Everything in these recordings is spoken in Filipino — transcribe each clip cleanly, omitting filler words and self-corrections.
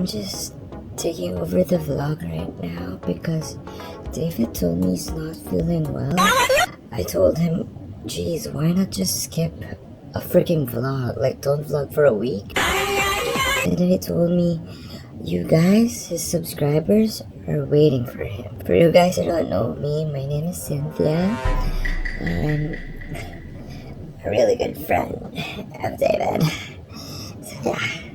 I'm just taking over the vlog right now because David told me he's not feeling well. I told him, geez, why not just skip a freaking vlog? Like, don't vlog for a week? And then he told me, you guys, his subscribers, are waiting for him. For you guys who don't know me, my name is Cynthia. I'm a really good friend of David. So, yeah.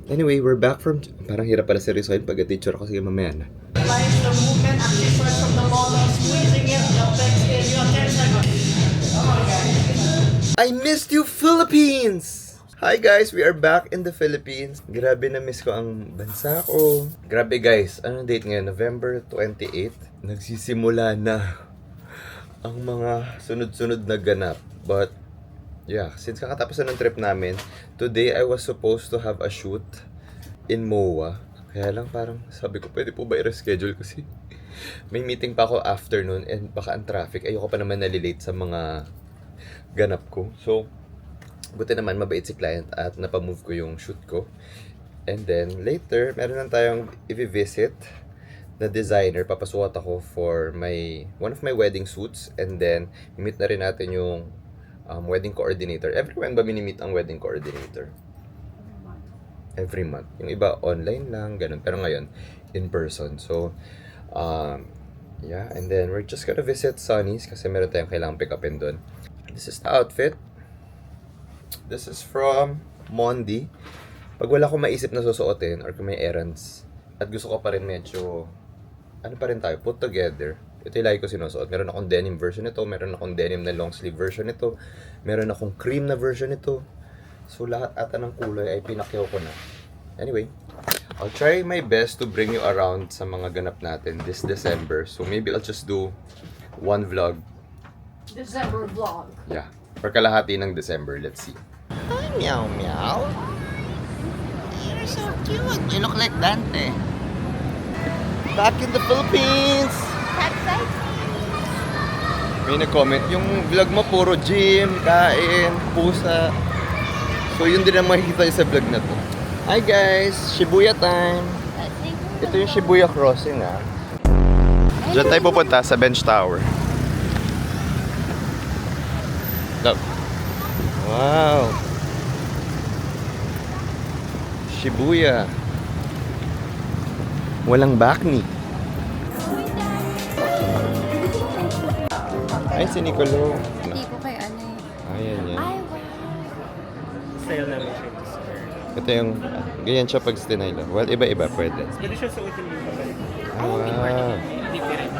Anyway, we're back from... Parang hirap pala seryosohin pag teacher ako. Sige, mamaya na. Like the movement and different from the ball of squeezing it, the text in your 10 seconds. I missed you, Philippines! Hi guys, we are back in the Philippines. Grabe na miss ko ang bansa ko. Grabe guys, anong date ngayon? November 28. Nagsisimula na ang mga sunod-sunod na ganap. But yeah, since kakatapos na ng trip namin, today I was supposed to have a shoot in MOA. Kaya lang parang sabi ko, pwede po ba i-reschedule kasi may meeting pa ako afternoon and baka ang traffic. Ayoko pa naman nalilate sa mga ganap ko. So, buti naman mabait si client at napamove ko yung shoot ko. And then later, meron lang tayong i-visit na designer. Papasukat ako for one of my wedding shoots. And then, meet na rin natin yung wedding coordinator. Everyone ba minimit ang wedding coordinator? Every month. Yung iba online lang, ganun. Pero ngayon, in person. So, yeah. And then, we're just gonna visit Sunny's kasi meron tayong kailangang pick upin doon. This is the outfit. This is from Mondi. Pag wala akong maisip na susuotin or kung may errands at gusto ko pa rin medyo, ano pa rin tayo, put together. Ito yung lagi ko sinusuot. Meron akong denim version nito, meron akong denim na long sleeve version nito, meron akong cream na version nito. So lahat ata ng kulay ay pinakyaw ko na. Anyway, I'll try my best to bring you around sa mga ganap natin this December. So maybe I'll just do one vlog. December vlog. Yeah. For kalahati ng December, let's see. Hi, meow meow. You're so cute. You look like Dante. Back in the Philippines. May nag-comment, yung vlog mo puro gym, kain, pusa. So yun din ang makikita sa vlog na to. Hi guys, Shibuya time. Ito yung Shibuya crossing Diyan tayo pupunta sa Bench Tower. Look. Wow. Shibuya. Walang bakni. Ay, si Nicolo. Hindi ko kay ano eh. Ayan yan. Ay, wow. Style namin siya. Ito yung, ganyan siya pag stinilo. Well, iba-iba pwede. Pwede siya suotin yung babalik. Wow. Different.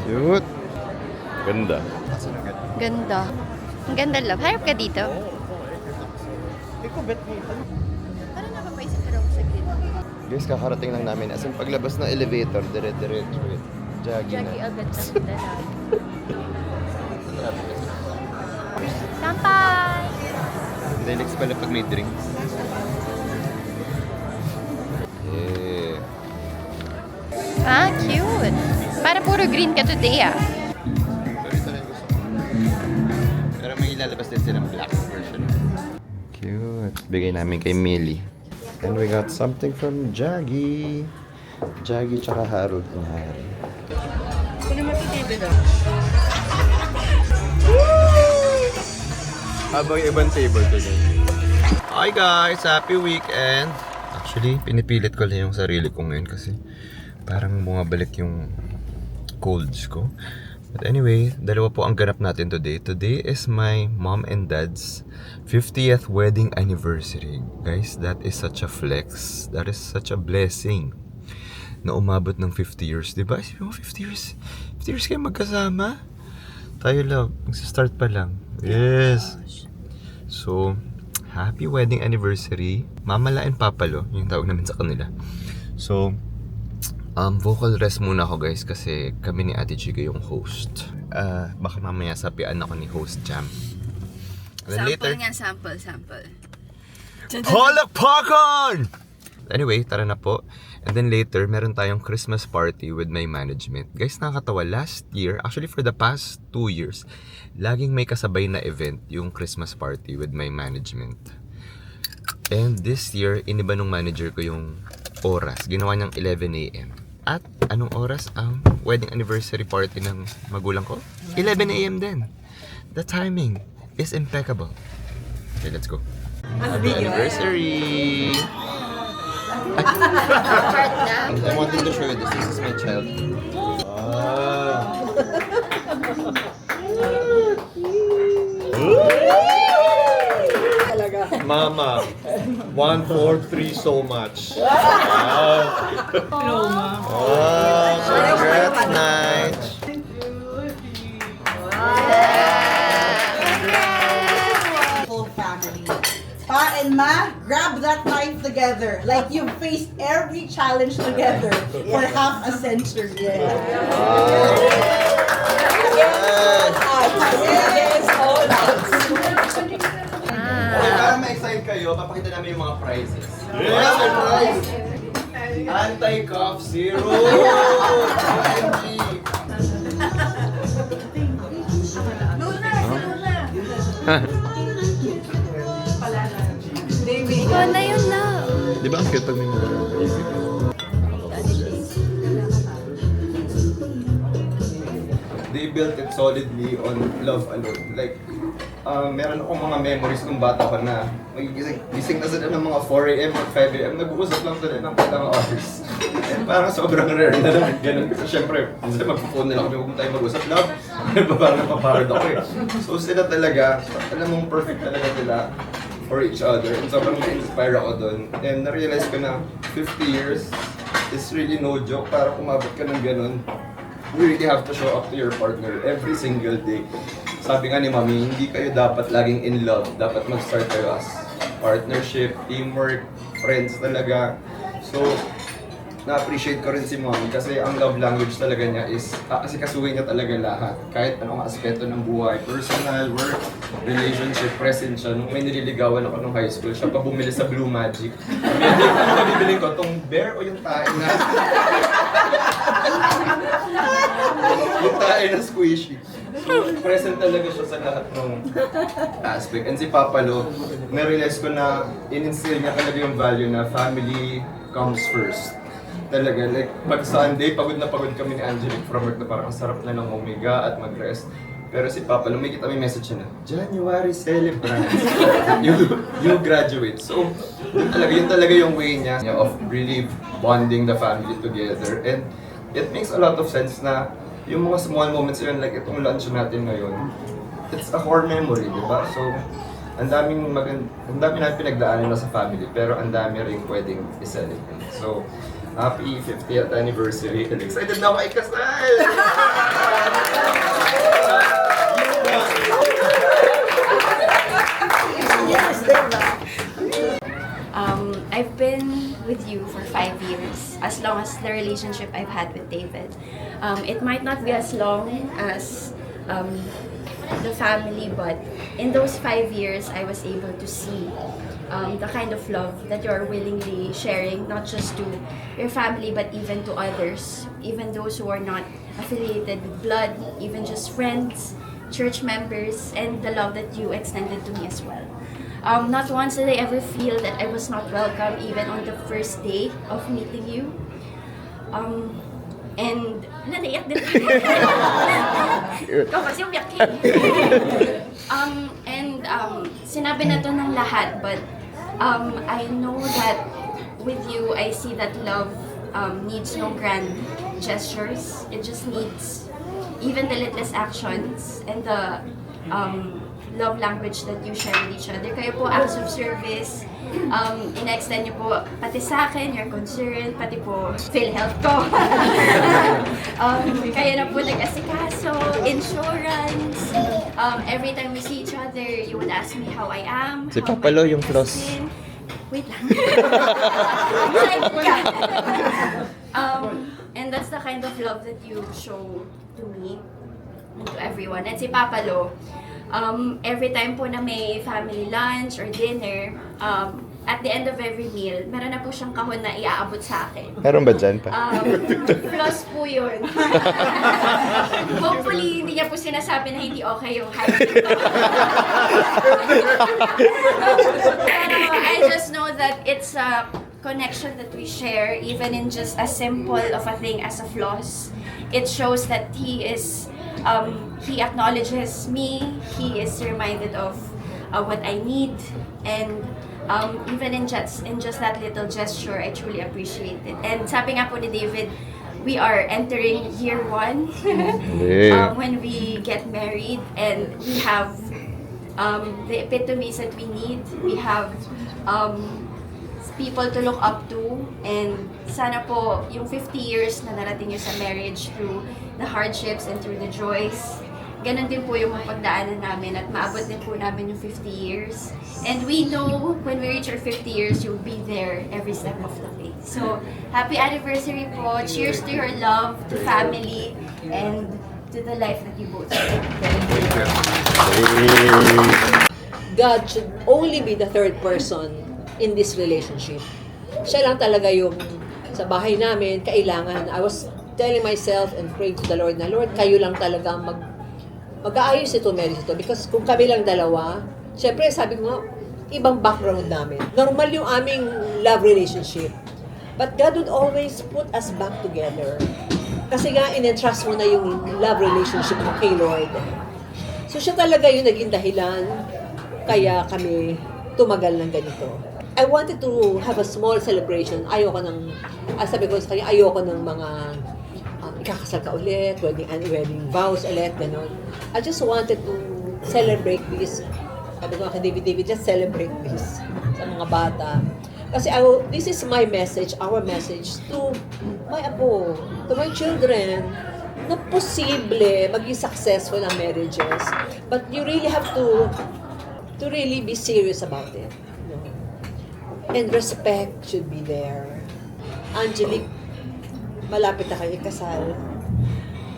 Cute. Ganda. Ganda. Ang ganda, love. Harap ka dito. Hindi ko bet mo. Parang napapaisip ka raw sa green. Guys, kakarating lang namin. As in, paglabas ng elevator, dire-diretso yun. Jogging Jackie na. agad na Kampay! Relax pala pag may drinks. Yeah. Ah, cute. Para puro green ka today Pero ito lang gusto ko. Pero may ilalabas din silang black version. Cute. Bigay namin kay Millie. And we got something from Jaggy. Jaggy tsaka Harold ng Harry. Kung naman ito, David, Habang ibang table to din. Hi guys! Happy weekend! Actually, pinipilit ko lang yung sarili ko ngayon kasi parang bumabalik yung colds ko. But anyway, dalawa po ang ganap natin today. Today is my mom and dad's 50th wedding anniversary. Guys, that is such a flex. That is such a blessing na umabot ng 50 years. Diba? Isipin mo, 50 years. 50 years kayo magkasama. Tayo lang. Magsa-start pa lang. Yes. So, happy wedding anniversary. Mamala and Papalo, yung tawag namin sa kanila. So, vocal rest muna ako guys kasi kami ni Ate Chiga yung host. Baka mamaya sapian ako ni host Jam. And then later, sample. Holak Pakon! Anyway, tara na po. And then later, meron tayong Christmas party with my management. Guys, nakakatawa. Last year, actually for the past 2 years, laging may kasabay na event yung Christmas party with my management. And this year, iniba nung manager ko yung oras. Ginawa niyang 11 a.m. At anong oras ang wedding anniversary party ng magulang ko? 11 a.m. din. The timing is impeccable. Okay, let's go. Happy anniversary! I wanted to show you this. This is my child. Mama, 143 so much. Congrats, Nige! Whole family. Pa and Ma, grab that life together. Like you've faced every challenge together for half a century. Yes. Para ma-excite kayo, papakita namin yung mga prizes. Yeah, may prize! Anti-cough zero! OMG! Ikaw na yun lang. Di ba ang cute pag may mga They built it solidly on love alone. Like, meron akong mga memories nung bata pa na gising na sila ng mga 4 a.m. at 5 a.m. Nag-uusap lang sila ng ilang hours. And parang sobrang rare na naman ganun. Kasi syempre, minsan magpo-phone nila kami, huwag mo tayo mag-usap. Love, parang napaparad ako eh. So sila talaga, alam mong perfect talaga sila for each other. And sobrang na-inspire ako doon. And na-realize ko na 50 years is really no joke. Para kumabot ka ng ganun, you really have to show up to your partner every single day. Sabi nga ni Mami, hindi kayo dapat laging in love. Dapat mag-start kayo as partnership, teamwork, friends talaga. So, na-appreciate ko rin si Mami kasi ang love language talaga niya is asikasuhin niya talaga lahat. Kahit anong aspeto ng buhay, personal, work, relationship, present siya. Nung may nililigawan ako nung high school, siya pa bumili sa Blue Magic. Ano bibili ko? Tong bear o yung tae na? Yung tae na squishy. So, present talaga siya sa lahat ng aspect. And si Papa Lo, na-realize ko na in-instill niya talaga yung value na family comes first. Talaga, like, pag Sunday, pagod na pagod kami ni Angelique from work na parang ang sarap na ng umiga at mag-rest. Pero si Papa, lumikit kami message niya na, January celebrant. you graduate. So, yun talaga yung way niya of really bonding the family together. And it makes a lot of sense na yung mga small moments yun, like itong lunch natin ngayon, it's a core memory, di ba? So, ang dami namin pinagdaanan na sa family, pero ang dami rin pwedeng i-celebrate. So, happy 50th anniversary. And excited na ako ikasal! Yes, diba? I've been with you for 5 years, as long as the relationship I've had with David. It might not be as long as the family, but in those 5 years, I was able to see the kind of love that you are willingly sharing, not just to your family, but even to others, even those who are not affiliated with blood, even just friends, church members, and the love that you extended to me as well. Not once did I ever feel that I was not welcome, even on the first day of meeting you. And naiyak din. Ikaw kasi umiyak eh. Sinabi na to ng lahat, but I know that with you, I see that love needs no grand gestures. It just needs even the littlest actions and the love language that you share with each other. Kayo po, acts of service, in-extend niyo po pati sa akin, your concern, pati po PhilHealth ko. Kayo na po nag-asikaso, insurance. Every time we see each other, you would ask me how I am. Si how Papa my Lo yung life floss. has been. Wait lang. Excited ka. And that's the kind of love that you show to me and to everyone. And si Papa Lo, every time po na may family lunch or dinner, at the end of every meal, meron na po siyang kahon na iaabot sa akin. Meron ba dyan pa? Plus po yun. Hopefully, hindi niya po sinasabi na hindi okay yung height. I just know that it's a connection that we share, even in just as simple of a thing as a floss. It shows that he acknowledges me, he is reminded of what I need, and even in just that little gesture, I truly appreciate it. And sabi nga po ni David, we are entering year 1 when we get married, and we have the epitomes that we need. We have people to look up to, and sana po yung 50 years na narating nyo sa marriage, through the hardships and through the joys, ganun din po yung pagdaanan namin, at maabot din po namin yung 50 years. And we know when we reach our 50 years, you'll be there every step of the way. So, happy anniversary po. Cheers to your love, to family, and to the life that you both have. God should only be the third person in this relationship. Siya lang talaga yung sa bahay namin, kailangan. I was telling myself and praying to the Lord na, Lord, kayo lang talaga mag-aayos ito, marriage ito. Because kung kami lang dalawa, syempre sabi ko nga, ibang background namin. Normal yung aming love relationship. But God would always put us back together. Kasi nga, in-entrust mo na yung love relationship mo kay Lord. So siya talaga yung naging dahilan, kaya kami tumagal ng ganito. I wanted to have a small celebration. Ayoko sabi ko sa kanya, ayoko ng mga ikakasal ka ulit, wedding vows ulit, gano'n. I just wanted to celebrate this. Sabi ko kay David, just celebrate this sa mga bata. Kasi this is my message, our message to my apo, to my children, na posible maging successful ang marriages. But you really have to really be serious about it. You know? And respect should be there. Angelique, malapit na kayo ikasal.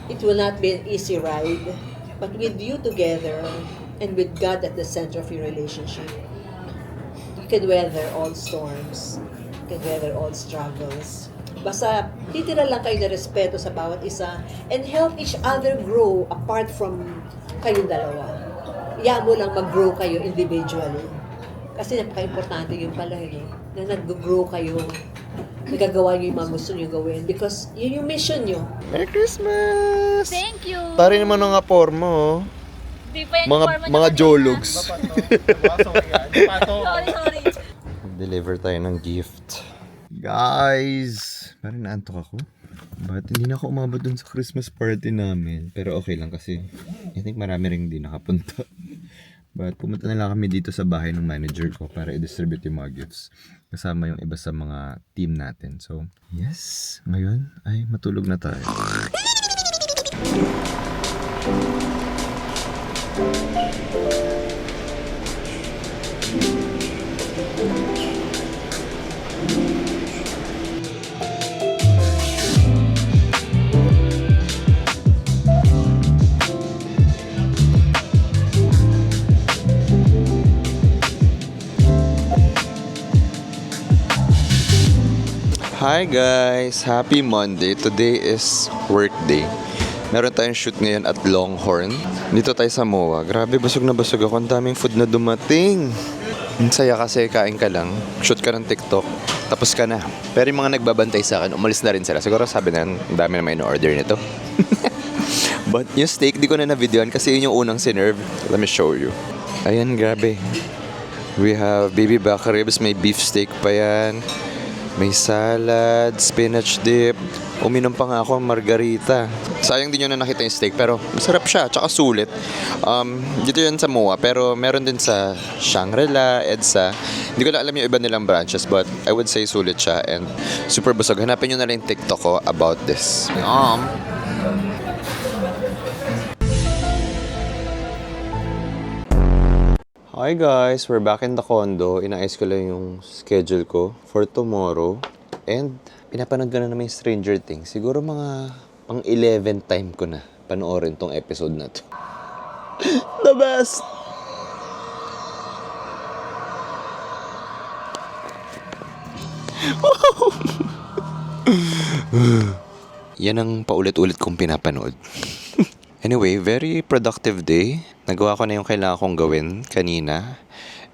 It will not be an easy ride. But with you together, and with God at the center of your relationship, you can weather all storms. You can weather all struggles. Basta, titira lang kayo na respeto sa bawat isa and help each other grow apart from kayong dalawa. Iyan mo lang mag-grow kayo individually. Kasi napaka-importante yung pala na nag-grow kayo, nagagawa nyo yung mga gusto nyo gawin because yun yung mission nyo. Merry Christmas! Thank you! Tari naman ang apor mo. Di pa yung Mga jologs. Sorry. Deliver tayo ng gift. Guys! Parang naantok ako. But hindi na ako umabot dun sa Christmas party namin. Pero okay lang kasi I think marami rin hindi nakapunta. But pumunta na lang kami dito sa bahay ng manager ko para i-distribute yung mga gifts. Kasama yung iba sa mga team natin. So, yes. Ngayon ay matulog na tayo. Hi guys! Happy Monday! Today is work day. Meron tayong shoot ngayon at Longhorn. Dito tayo sa MOA. Grabe, busog na busog ako. Ang daming food na dumating. Ang saya kasi kain ka lang, shoot ka ng TikTok, tapos ka na. Pero yung mga nagbabantay sa akin, umalis na rin sila. Siguro sabi na, ang dami na may in-order nito. But yung steak, di ko na na-videoan kasi yun yung unang sinerve. Let me show you. Ayan, grabe. We have baby back ribs, may beef steak pa yan. May salad, spinach dip. Uminom pa nga ako margarita. Sayang din yun na nakita yung steak, pero masarap siya, tsaka sulit. Dito yan sa MOA, pero meron din sa Shangri-La, EDSA. Hindi ko na alam yung iba nilang branches, but I would say sulit siya and super busog. Hanapin nyo na lang yung TikTok ko about this. Hi guys, we're back in the condo. Inaayos ko lang yung schedule ko for tomorrow. And pinapanood ko na naman yung Stranger Things. Siguro mga pang 11th time ko na panoorin tong episode na to. The best! Yan ang paulit-ulit kong pinapanood. Anyway, very productive day. Nagawa ko na yung kailangan kong gawin kanina.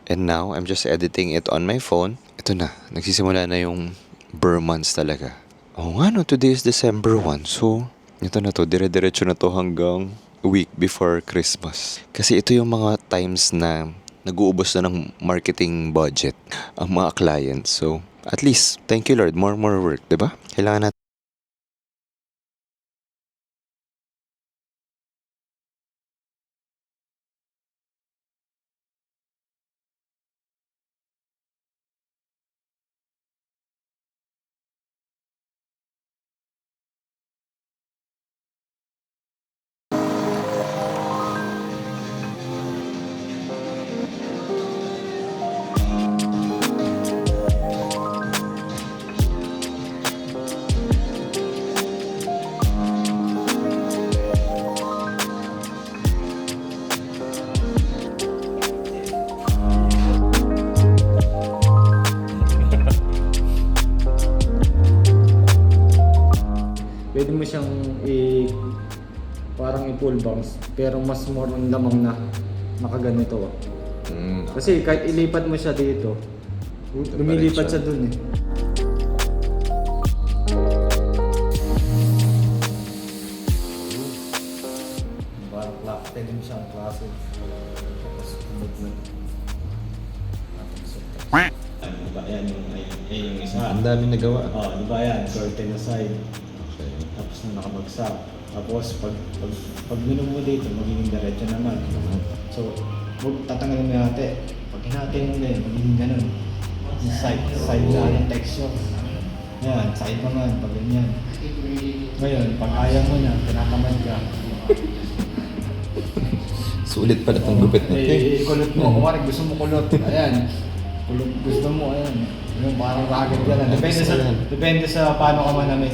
And now, I'm just editing it on my phone. Ito na, nagsisimula na yung Burr months talaga. Oo nga no, today is December 1. So, ito na to, dire-diretso na to hanggang week before Christmas. Kasi ito yung mga times na nag-uubos na ng marketing budget ang mga clients. So, at least, thank you Lord, more work, diba? Kailangan natin. Pwede mo siyang parang i-pull bounce, pero mas more on lamang na nakaganito. Kasi kahit ilipat mo siya dito, lumilipat siya dun eh. Parang locked din siyang klase. Tapos kumod na. Diba yan yung isa? Ang dami nagawa. Diba yan? Curtain aside. Tapos na nakabagsak. Tapos pag minum mo dito, magiging diretso naman. So, tatanggalin mo natin. Pag hinati mo din, magiging ganun. Side na ng texture. Yan, side naman, pag ganyan. Ngayon, pag ayaw mo na, tinatamad ka. Sulit pala itong gupit na. Kulot mo. Kung gusto mo kulot, ayan. Kulot gusto mo, ayan. Yung parang ragged ka lang. Depende sa paano ka manamit.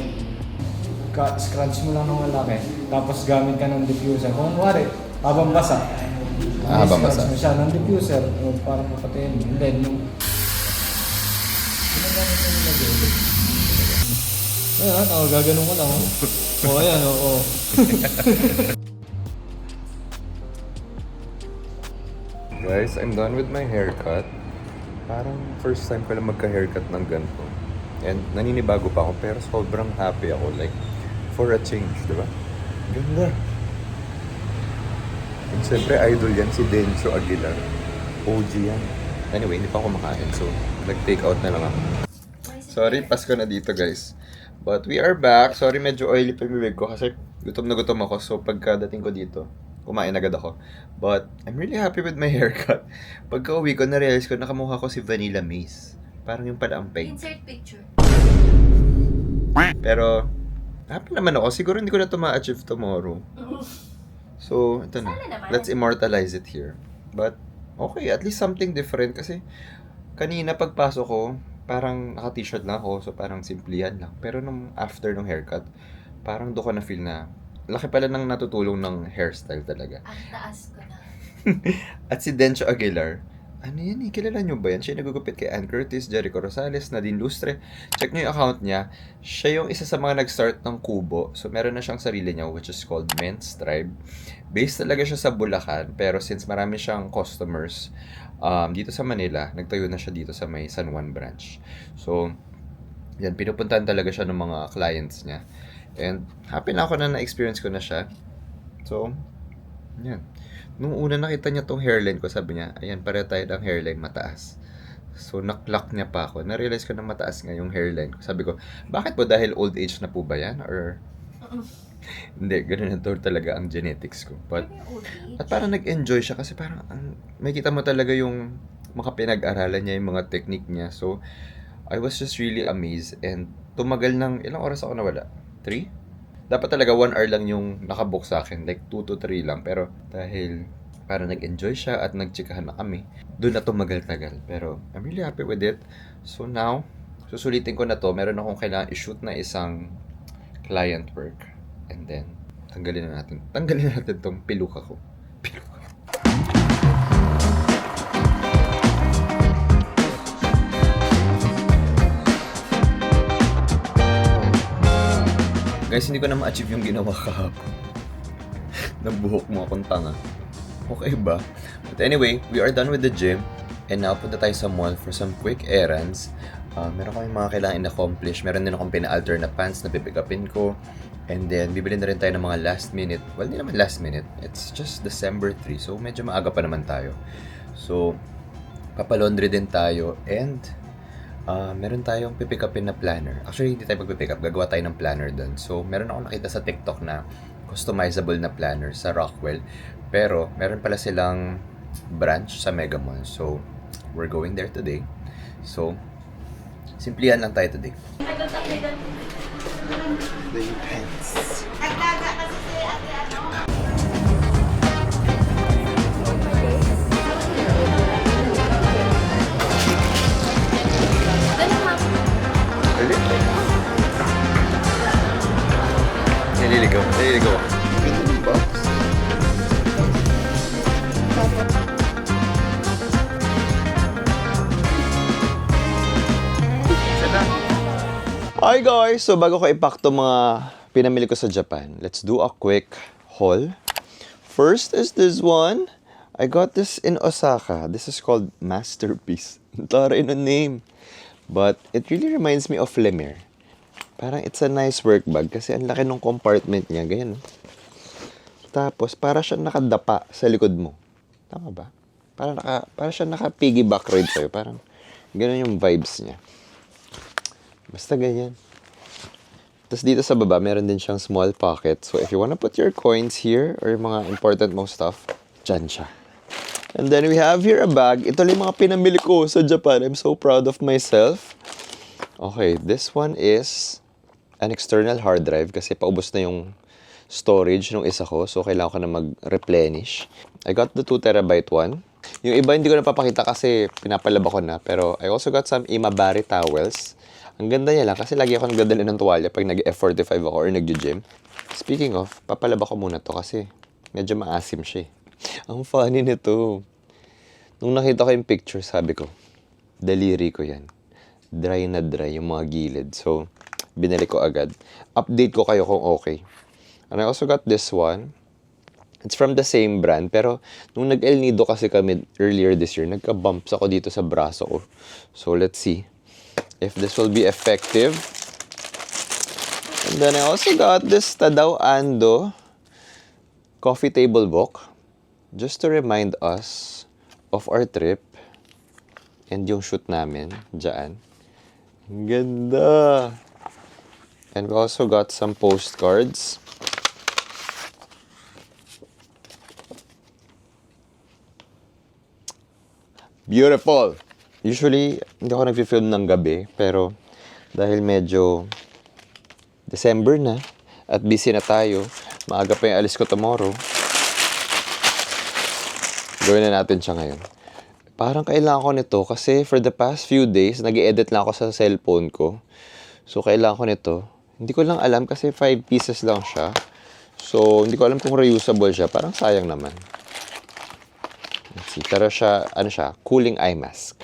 Scrunch mo lang ng malaki. Tapos gamit ka ng diffuser. Kung wari, habang basa. Habang basa. Scrunch mo siya ng diffuser. Parang papatayin mo. And then, yung... Ginagamit mo yung lagay. Ayan, gaganon ko lang. Ayan, oo. Guys, I'm done with my haircut. Parang first time ko lang magka-haircut ng ganito. And naninibago pa ako pero sobrang happy ako. Like, for a change, di ba? Ganda. And syempre, idol yan si Dencho Aguilar. OG yan. Anyway, hindi pa ako makain. So, nag-take out na lang ako. Sorry, Pasko na dito guys. But we are back. Sorry, medyo oily pa yung bibig ko kasi gutom na gutom ako. So, pagkadating ko dito, kumain agad ako. But, I'm really happy with my haircut. Pagka uwi ko, na-realize ko, nakamukha ko si Vanilla Mace. Parang yung pala ang peg. Insert picture. Pero, happy naman ako. Siguro hindi ko na ito ma-achieve tomorrow. So, ito na. Let's immortalize it here. But, okay. At least something different. Kasi, kanina pagpasok ko, parang naka-t-shirt lang ako. So, parang simplihan lang. Pero nung after nung haircut, parang doon ko na feel na laki pala ng natutulong ng hairstyle talaga. Ang taas ko na. At si Dencho Aguilar, ano yan eh, kilala nyo ba yan? Siya yung nagugupit kay Ann Curtis, Jericho Rosales, Nadine Lustre. Check nyo yung account niya. Siya yung isa sa mga nag-start ng Kubo. So, meron na siyang sarili niya, which is called Men's Tribe. Based talaga siya sa Bulacan, pero since marami siyang customers dito sa Manila, nagtayo na siya dito sa may San Juan branch. So, yan, pinupuntahan talaga siya ng mga clients niya. And happy na ako na na-experience ko na siya. So, yan. Nung una nakita niya tong hairline ko, sabi niya, ayan, pareho tayo ng hairline mataas. So, naklock niya pa ako. Na-realize ko na mataas nga yung hairline ko. Sabi ko, bakit po? Dahil old age na po ba yan? Or... Hindi, ganun na talaga ang genetics ko. But, at parang nag-enjoy siya kasi parang, may kita mo talaga yung mga pinag-aralan niya, yung mga technique niya. So, I was just really amazed. And tumagal ng, ilang oras ako nawala? 3? Dapat talaga 1 hour lang yung nakabook sa akin. Like 2 to 3 lang. Pero dahil parang nag-enjoy siya at nagtsikahan na kami, doon na tumagal-tagal. Pero I'm really happy with it. So now, susulitin ko na to. Meron akong kailangan i-shoot na isang client work. And then, tanggalin na natin tong piluka ko. Piluka. Guys, hindi ko na ma-achieve yung ginawa kahapon. Nabuhok mo akong tanga. Okay ba? But anyway, we are done with the gym. And now, punta tayo sa mall for some quick errands. Meron kami mga kailangan in-accomplish. Meron din akong pina-alter na pants na pipick upin ko. And then, bibili na rin tayo ng mga last minute. Well, hindi naman last minute. It's just December 3. So, medyo maaga pa naman tayo. So, papalaundry din tayo. And, meron tayong pipick upin na planner. Actually, hindi tayo magpipick up. Gagawa tayo ng planner dun. So, meron ako nakita sa TikTok na customizable na planner sa Rockwell. Pero, meron pala silang branch sa Mega Mall. So, we're going there today. So, simplihan lang tayo today. The pants. Naliligaw. Naliligaw ako. Ganda ng box. Hi guys! So bago ko ipack to mga pinamili ko sa Japan, let's do a quick haul. First is this one. I got this in Osaka. This is called Masterpiece. Tara in a name. But it really reminds me of Lemire. Parang it's a nice work bag kasi ang laki ng compartment niya. Ganyan. Tapos para siya nakadapa sa likod mo. Tama ba? Para siya naka-piggyback ride sa'yo. Parang ganun yung vibes niya. Basta ganyan. Tapos dito sa baba, meron din siyang small pocket. So if you wanna put your coins here or yung mga important mong stuff, dyan siya. And then we have here a bag. Ito lang yung mga pinamili ko sa Japan. I'm so proud of myself. Okay, this one is an external hard drive kasi paubos na yung storage nung isa ko. So kailangan ko na mag-replenish. I got the 2 terabyte one. Yung iba hindi ko na papakita kasi pinapalaba ko na. Pero I also got some Imabari towels. Ang ganda niya lang kasi lagi ako nagdadala ng tuwalya pag nag-F45 ako or nag-gym. Speaking of, papalaba ko muna to kasi medyo maasim siya eh. Ang funny nito. Nung nakita ko yung picture, sabi ko, daliri ko yan. Dry na dry yung mga gilid. So, binili ko agad. Update ko kayo kung okay. And I also got this one. It's from the same brand. Pero, nung nag-El Nido kasi kami earlier this year, nagka-bumps ako dito sa braso ko. So, let's see if this will be effective. And then I also got this Tadao Ando coffee table book. Just to remind us of our trip. And yung shoot namin, dyan. Ang ganda! And we also got some postcards. Beautiful! Usually, hindi ako nag-film ng gabi, pero dahil medyo December na at busy na tayo, maaga pa yung alis ko tomorrow, gawin na natin siya ngayon. Parang kailangan ko nito kasi for the past few days, nag-edit lang ako sa cellphone ko. So, kailangan ko nito. Hindi ko lang alam kasi 5 pieces lang siya. So, hindi ko alam kung reusable siya. Parang sayang naman. Let's see. Pero siya, ano siya? Cooling eye mask.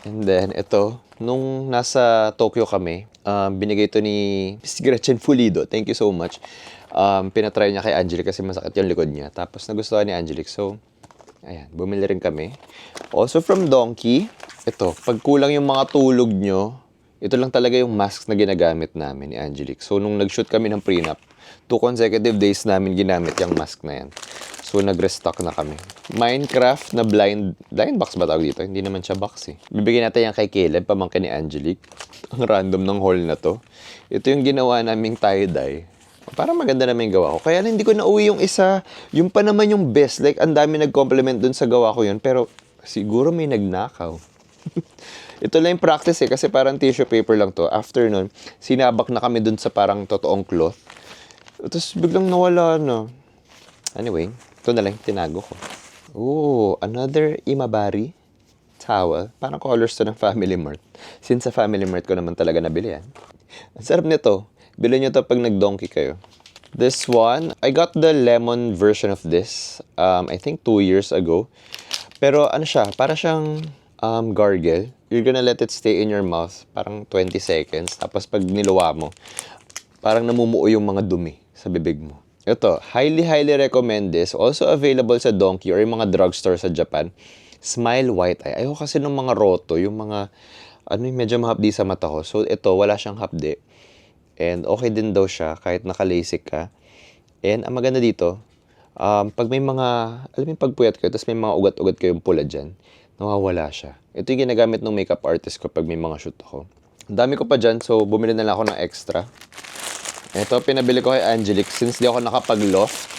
And then, ito, nung nasa Tokyo kami, binigay ito ni Miss Gretchen Fulido. Thank you so much. Pinatry niya kay Angelique kasi masakit yung likod niya. Tapos, nagustuhan ni Angelique. So, ayan, bumili rin kami. Also from Donkey, ito, pag kulang yung mga tulog nyo, ito lang talaga yung mask na ginagamit namin ni Angelique. So, nung nag-shoot kami ng prenup, 2 consecutive days namin ginamit yung mask na yan. So, nag-restock na kami. Minecraft na blind box ba tawag dito? Hindi naman siya box eh. Bibigyan natin yan kay Caleb, pamangkin ni Angelique. Ang random ng haul na to. Ito yung ginawa naming tie-dye. Parang maganda naman yung gawa ko. Kaya hindi ko nauwi yung isa. Yung pa naman yung best. Like, ang dami nag-compliment dun sa gawa ko yun. Pero, siguro may nagnakaw. Ito lang yung practice eh. Kasi parang tissue paper lang to. After nun, sinabak na kami dun sa parang totoong cloth. Tapos, biglang nawala na. Anyway, ito na lang, tinago ko. Ooh, another Imabari towel. Parang colors to ng Family Mart. Since sa Family Mart ko naman talaga nabili yan. Ang sarap nito. Bilhin nyo to pag nag-donkey kayo. This one, I got the lemon version of this. I think 2 years ago. Pero ano siya, para siyang gargle. You're gonna let it stay in your mouth parang 20 seconds. Tapos pag niluwa mo, parang namumuo yung mga dumi sa bibig mo. Ito, highly recommend this. Also available sa Donkey or yung mga drugstore sa Japan. Smile White Eye. Ayoko kasi ng mga roto, yung mga, medyo mahapdi sa mata ko. So ito, wala siyang hapdi. And okay din daw siya kahit naka-LASIK ka. And ang maganda dito, pag may mga, alam mo yung pagpuyat kayo, tapos may mga ugat-ugat kayong pula dyan, nawawala siya. Ito yung ginagamit ng makeup artist ko pag may mga shoot ako. Ang dami ko pa dyan, so bumili na lang ako ng extra. Ito, pinabili ko kay Angelique since di ako nakapag-loft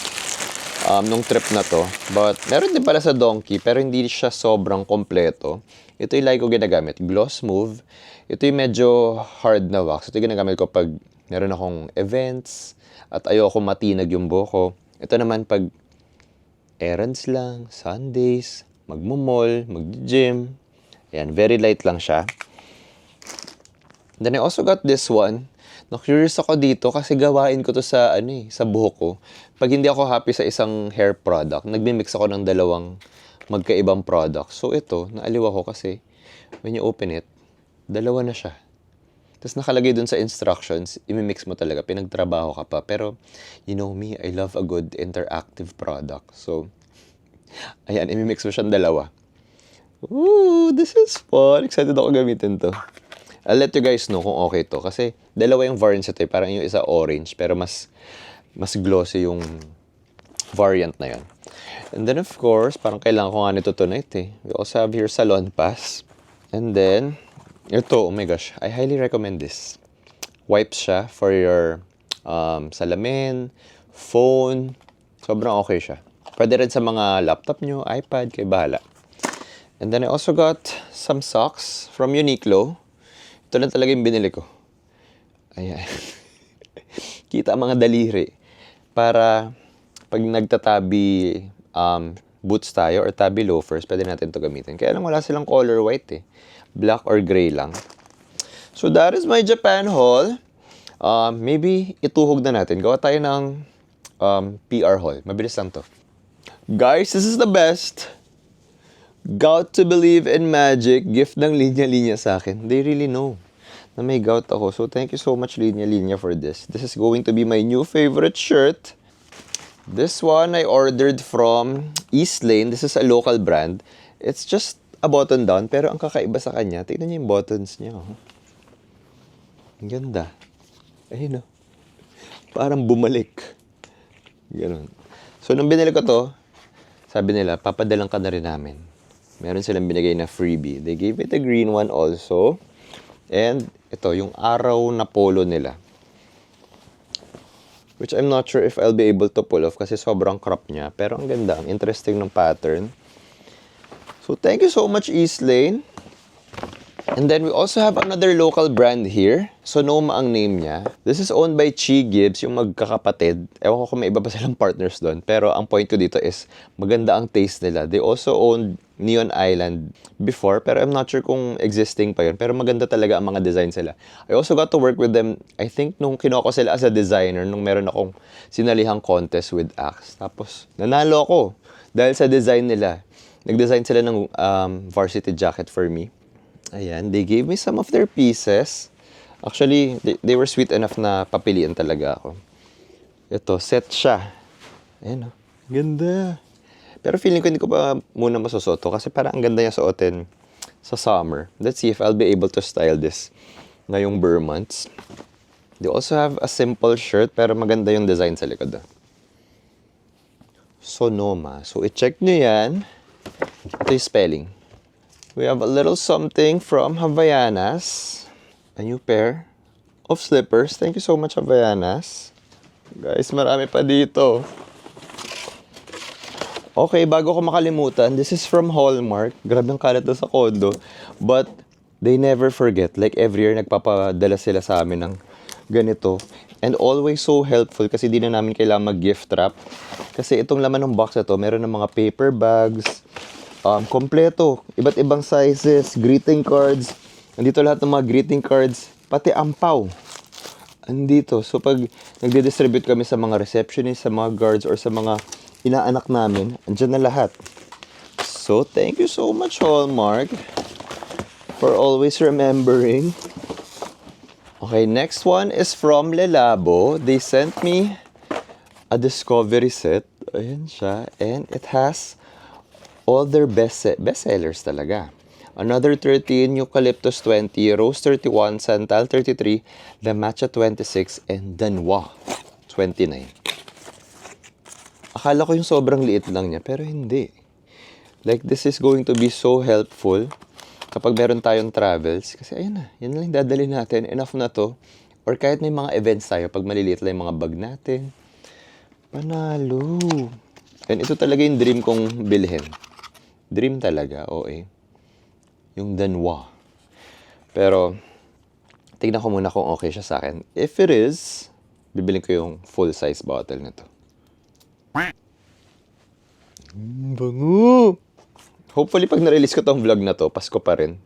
nung trip na to. But meron din pala sa Donkey, pero hindi siya sobrang kompleto. Ito yung lagi ko ginagamit, Gloss Move. Ito yung medyo hard na wax. Ito yung ginagamit ko pag meron akong events at ayoko matinag yung buhok ko. Ito naman pag errands lang, Sundays, magmumall, mag-gym. Ayan, very light lang siya. Then I also got this one. Na-curious ako dito kasi gawain ko to sa, sa buhok ko. Pag hindi ako happy sa isang hair product, nagmi-mix ako ng dalawang magkaibang product. So ito, naaliw ako kasi when you open it, dalawa na siya. Tapos nakalagay dun sa instructions, imi-mix mo talaga, pinagtrabaho ka pa. Pero, you know me, I love a good interactive product. So, ayan, imi-mix mo siyang dalawa. Ooh, this is fun. Excited ako gamitin to. I'll let you guys know kung okay to. Kasi, dalawa yung variants ito. Parang yung isa orange, pero mas glossy yung variant na yan. And then, of course, parang kailangan ko nga nito tonight eh. We also have here Salon Pass. And then, ito, oh my gosh, I highly recommend this. Wipes siya for your salamin, phone. Sobrang okay siya. Pwede rin sa mga laptop nyo, iPad, kayo bahala. And then I also got some socks from Uniqlo. Ito lang talaga yung binili ko. Ayan. Kita ang mga daliri. Para pag nagtatabi boots tayo or tabi loafers, pwede natin ito gamitin. Kaya lang wala silang color white eh. Black or gray lang. So that is my Japan haul. Maybe ituhog na natin. Gawa tayo ng PR haul. Mabilis lang to. Guys, this is the best. Gout to believe in magic. Gift ng Linya Linya sa akin. They really know na may gout ako. So thank you so much Linya Linya for this. This is going to be my new favorite shirt. This one I ordered from East Lane. This is a local brand. It's just a button down. Pero ang kakaiba sa kanya, tignan niyo yung buttons niya. Oh. Ang ganda. Ayun oh. Parang bumalik. Ganun. So nung binili ko to, sabi nila, papadalang ka na rin namin. Meron silang binigay na freebie. They gave me the green one also. And ito, yung araw na polo nila. Which I'm not sure if I'll be able to pull off kasi sobrang crop niya. Pero ang ganda, ang interesting ng pattern. So thank you so much East Lane. And then we also have another local brand here. Sonoma ang name niya. This is owned by Chi Gibbs, yung magkakapatid. Ewan ko kung may iba pa silang partners doon. Pero ang point ko dito is, maganda ang taste nila. They also owned Neon Island before, pero I'm not sure kung existing pa yun. Pero maganda talaga ang mga design sila. I also got to work with them, I think, nung kinuha ko sila as a designer, nung meron akong sinalihang contest with Axe. Tapos, nanalo ako dahil sa design nila. Nag-design sila ng varsity jacket for me. Ayan, they gave me some of their pieces. Actually, they were sweet enough na papilian talaga ako. Ito, set siya. Ayan, oh. Ganda. Pero feeling ko hindi ko pa muna masusuot to kasi parang ang ganda niya suotin sa summer. Let's see if I'll be able to style this ngayong Burr months. They also have a simple shirt pero maganda yung design sa likod. Sonoma. So, i-check nyo yan. Ito yung spelling. We have a little something from Havaianas. A new pair of slippers. Thank you so much, Havaianas. Guys, marami pa dito. Okay, bago ko makalimutan, this is from Hallmark. Grabe ang kalat na sa kondo. But they never forget. Like every year, nagpapadala sila sa amin ng ganito. And always so helpful kasi di na namin kailangan mag-gift wrap. Kasi itong laman ng box na to, meron ng mga paper bags, kompleto, iba't ibang sizes, greeting cards. Andito lahat ng mga greeting cards, pati ampaw. Andito. So pag nagde-distribute kami sa mga receptionists, sa mga guards, or sa mga inaanak namin, andyan na lahat. So thank you so much, Hallmark. for always remembering. Okay, next one is from Lelabo. They sent me a discovery set. Ayan siya. And it has all their bestsellers talaga. Another 13, Eucalyptus 20, Rose 31, Santal 33, The Matcha 26, and Danwa 29. Akala ko yung sobrang liit lang niya, pero hindi. Like, this is going to be so helpful kapag meron tayong travels. Kasi ayun na, yan lang dadalhin natin. Enough na to. Or kahit may mga events tayo, pag maliliit lang yung mga bag natin. Panalo. And ito talaga yung dream kong bilhin. Dream talaga, okay. Yung Danwa. Pero, tignan ko muna kung okay siya sa akin. If it is, bibilin ko yung full-size bottle na to. Bango! Hopefully, pag na-release ko tong vlog na to, Pasko pa rin.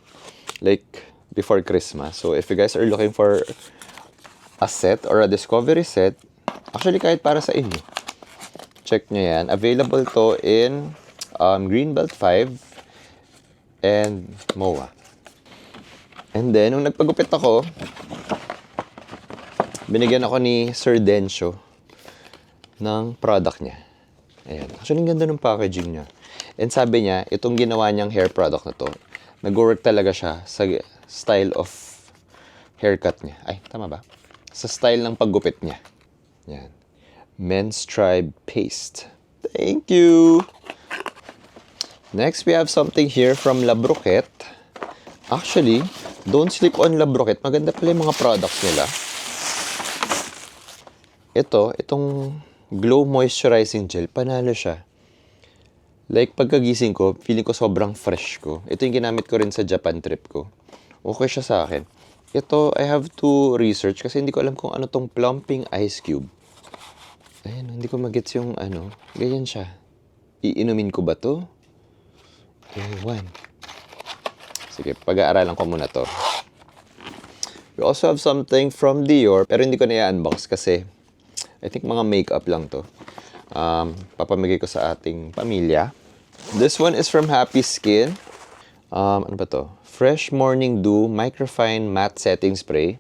Like, before Christmas. So, if you guys are looking for a set or a discovery set, actually, kahit para sa inyo, check nyo yan. Available to in Greenbelt 5 and MOA. And then, nung nagpagupit ako, binigyan ako ni Sir Dencio ng product niya. Ayan. Actually, ang ganda ng packaging niya. And sabi niya, itong ginawa niyang hair product na to, nag-work talaga siya sa style of haircut niya. Ay, tama ba? Sa style ng paggupit niya. Yan. Men's Tribe Paste. Thank you! Next, we have something here from La Broquette. Actually, don't sleep on La Broquette. Maganda pala yung mga products nila. Itong Glow Moisturizing Gel, panalo siya. Like, pagkagising ko, feeling ko sobrang fresh ko. Ito yung ginamit ko rin sa Japan trip ko. Okay siya sa akin. Ito, I have to research kasi hindi ko alam kung ano tong plumping ice cube. Ayun, hindi ko magets yung ano. Ganyan siya. Iinumin ko ba to? Ewan. Sige, pag-aaralan ko muna to. We also have something from Dior, pero hindi ko na i-unbox kasi I think mga makeup lang to. Papamigay ko sa ating pamilya. This one is from Happy Skin. Ano ba to? Fresh Morning Dew Microfine Matte Setting Spray.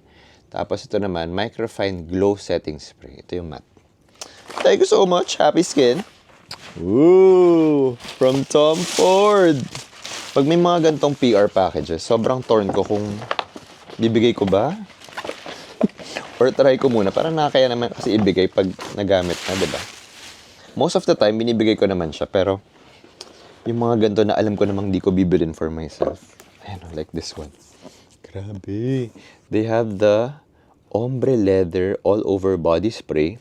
Tapos ito naman, Microfine Glow Setting Spray. Ito yung matte. Thank you so much, Happy Skin. Ooh, from Tom Ford. Pag may mga gantong PR packages, sobrang torn ko kung bibigay ko ba? Or try ko muna. Parang nakakaya naman kasi ibigay pag nagamit na, diba? Most of the time, binibigay ko naman siya. Pero, yung mga ganito na alam ko namang di ko bibilin for myself. Ayan, like this one. Grabe. They have the Ombre Leather All-Over Body Spray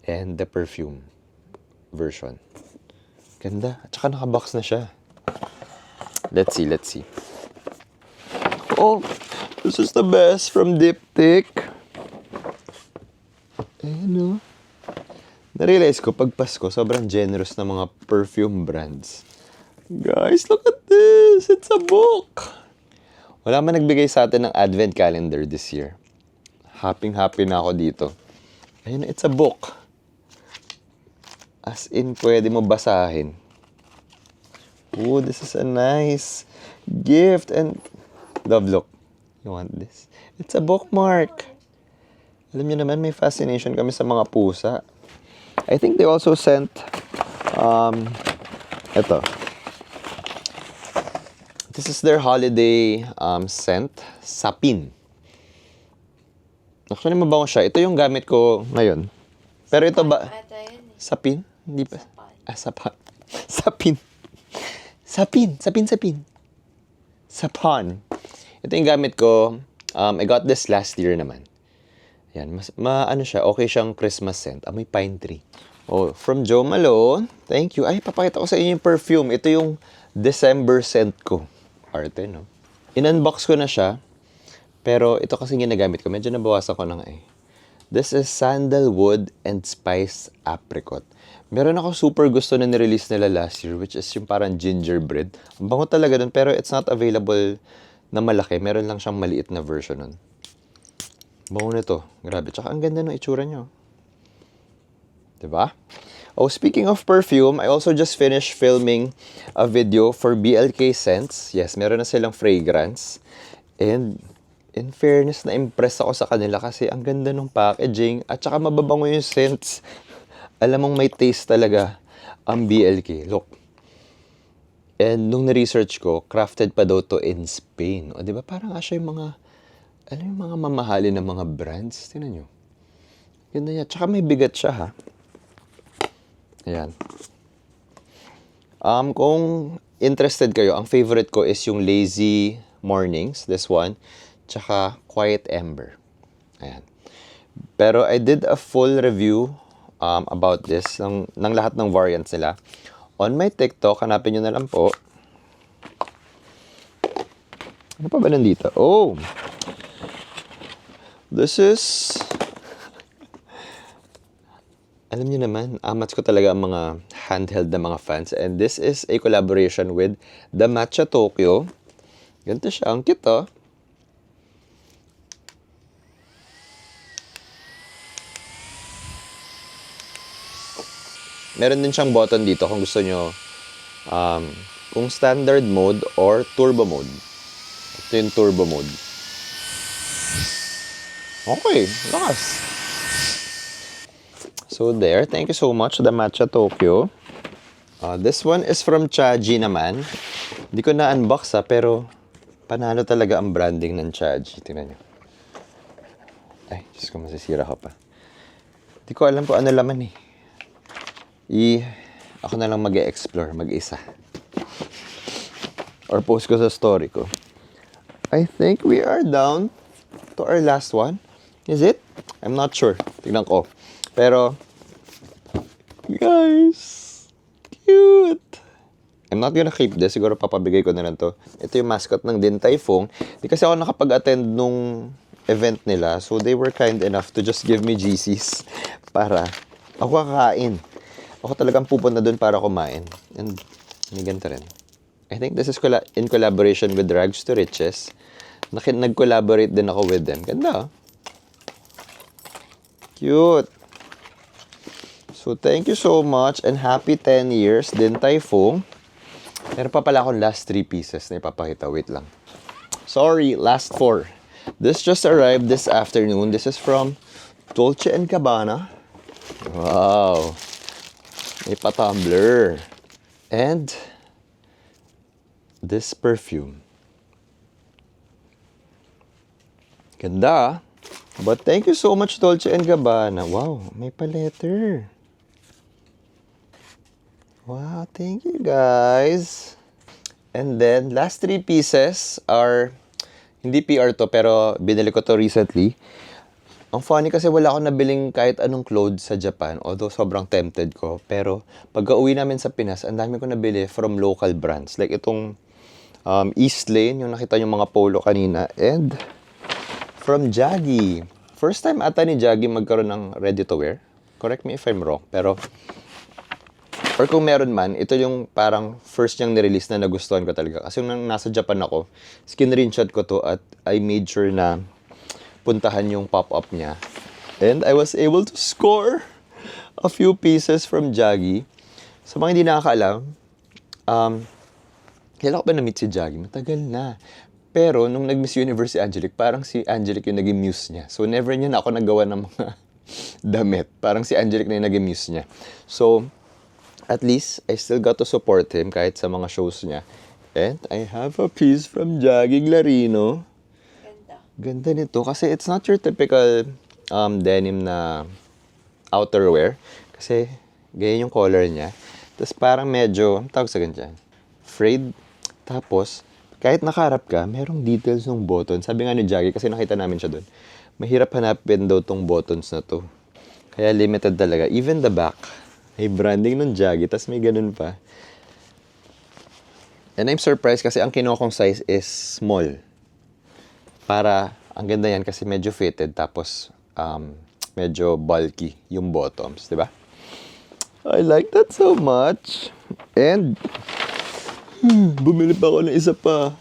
and the perfume version. Ganda. At saka nakabox na siya. Let's see. Oh, this is the best from Diptyque. Ayan o. Narealize ko, pag Pasko, sobrang generous na mga perfume brands. Guys, look at this! It's a book! Wala man nagbigay sa atin ng advent calendar this year. Happy na ako dito. Ayun, it's a book. As in, pwede mo basahin. Oh, this is a nice gift. And, love, look. You want this? It's a bookmark. Alam niyo naman, may fascination kami sa mga pusa. I think they also sent, ito. This is their holiday scent, Sapin. Actually, mabango siya. Ito yung gamit ko ngayon. Pero ito ba? Sapin? Hindi pa. Sapan. Sapin. Sapan. Ito yung gamit ko. I got this last year naman. Yan. Ano siya? Okay siyang Christmas scent. Amoy pine tree. Oh, from Jo Malone. Thank you. Ay, papakita ko sa inyo yung perfume. Ito yung December scent ko. Arte, no? In-unbox ko na siya. Pero ito kasi ginagamit ko. Medyo nabawasan ko na nga eh. This is Sandalwood and Spice Apricot. Meron ako super gusto na nirelease nila last year, which is yung parang gingerbread. Ang bango talaga dun, pero it's not available na malaki. Meron lang siyang maliit na version nun. Bango na to. Grabe. Tsaka ang ganda ng itsura nyo. Diba? Oh, speaking of perfume, I also just finished filming a video for BLK Scents. Yes, meron na silang fragrance. And in fairness, na-impress ako sa kanila kasi ang ganda ng packaging at saka mababango yung scents. Alam mong may taste talaga ang BLK. Look. And nung na-research ko, crafted pa daw to in Spain. O, di ba? Parang siya yung mga, alam yung mga mamahalin ng mga brands. Tingnan nyo. Ganda niya. Tsaka may bigat siya, ha? Ayan. Kung interested kayo, ang favorite ko is yung Lazy Mornings, this one. Tsaka Quiet Ember. Ayan. Pero I did a full review about this, ng lahat ng variants nila. On my TikTok, hanapin nyo na lang po. Ano pa ba nandito? Oh! This is... Alam niyo naman, amats ko talaga ang mga handheld na mga fans. And this is a collaboration with the Matcha Tokyo. Ganito siya. Ang cute, oh. Meron din siyang button dito kung gusto nyo kung standard mode or turbo mode. Ito yung turbo mode. Okay, lakas. So there, thank you so much, the Matcha Tokyo. This one is from Chaji naman. Hindi ko na-unbox pero panalo talaga ang branding ng Chaji. Tingnan nyo. Ay, Diyos ko, masisira ka pa. Hindi ko alam po ano laman eh. Ako na lang mag-e-explore, mag-isa. Or post ko sa story ko. I think we are down to our last one. Is it? I'm not sure. Tignan ko. Pero, guys, cute. I'm not gonna keep this. Siguro papabigay ko na lang to. Ito yung mascot ng Din Tai Fung. Di kasi ako nakapag-attend nung event nila. So, they were kind enough to just give me GCs para ako kakain. Ako talagang pupunta dun para kumain. And, may ganito rin. I think this is in collaboration with Rags to Riches. Nag-collaborate din ako with them. Ganda, oh. Cute. So, thank you so much and happy 10 years, Din Tai Fung. Meron pa pala akong last 3 pieces na ipapakita. Wait lang. Sorry, last 4. This just arrived this afternoon. This is from Dolce & Gabbana. Wow. May pa-tumbler. And this perfume. Ganda. But thank you so much, Dolce & Gabbana. Wow, may pa-letter. Wow, thank you guys. And then, last 3 pieces are, hindi PR to, pero binili ko to recently. Ang funny kasi wala akong nabiling kahit anong clothes sa Japan, although sobrang tempted ko. Pero pagka-uwi namin sa Pinas, ang dami ko nabili from local brands. Like itong East Lane, yung nakita yung mga polo kanina. And from Jaggi. First time ata ni Jaggi magkaroon ng ready-to-wear. Correct me if I'm wrong. Pero, or kung meron man, ito yung parang first niyang nirelease na nagustuhan ko talaga. Kasi nung nasa Japan ako, screenshot ko to at I made sure na puntahan yung pop-up niya. And I was able to score a few pieces from Jaggi. Sa mga hindi nakakaalam, kailan ko ba na-meet si Jaggi? Matagal na. Pero nung nag-Miss Universe si Angelique, parang si Angelique yung naging muse niya. So never niya na ako nagawa ng mga damit. Parang si Angelique na yung naging muse niya. So, at least, I still got to support him kahit sa mga shows niya. And I have a piece from Jaggi Glarino. Ganda nito kasi it's not your typical denim na outerwear. Kasi ganyan yung color niya. Tapos parang medyo, tawag sa ganyan, frayed. Tapos, kahit nakaharap ka, merong details ng button. Sabi nga ni Jaggi, kasi nakita namin siya doon, mahirap hanapin daw tong buttons na to. Kaya limited talaga. Even the back, may branding ng Jaggi, tas may ganun pa. And I'm surprised kasi ang kinuha kong size is small. Para, ang ganda yan kasi medyo fitted, tapos medyo bulky yung bottoms, di ba? I like that so much. And, bumili pa ako ng isa pa.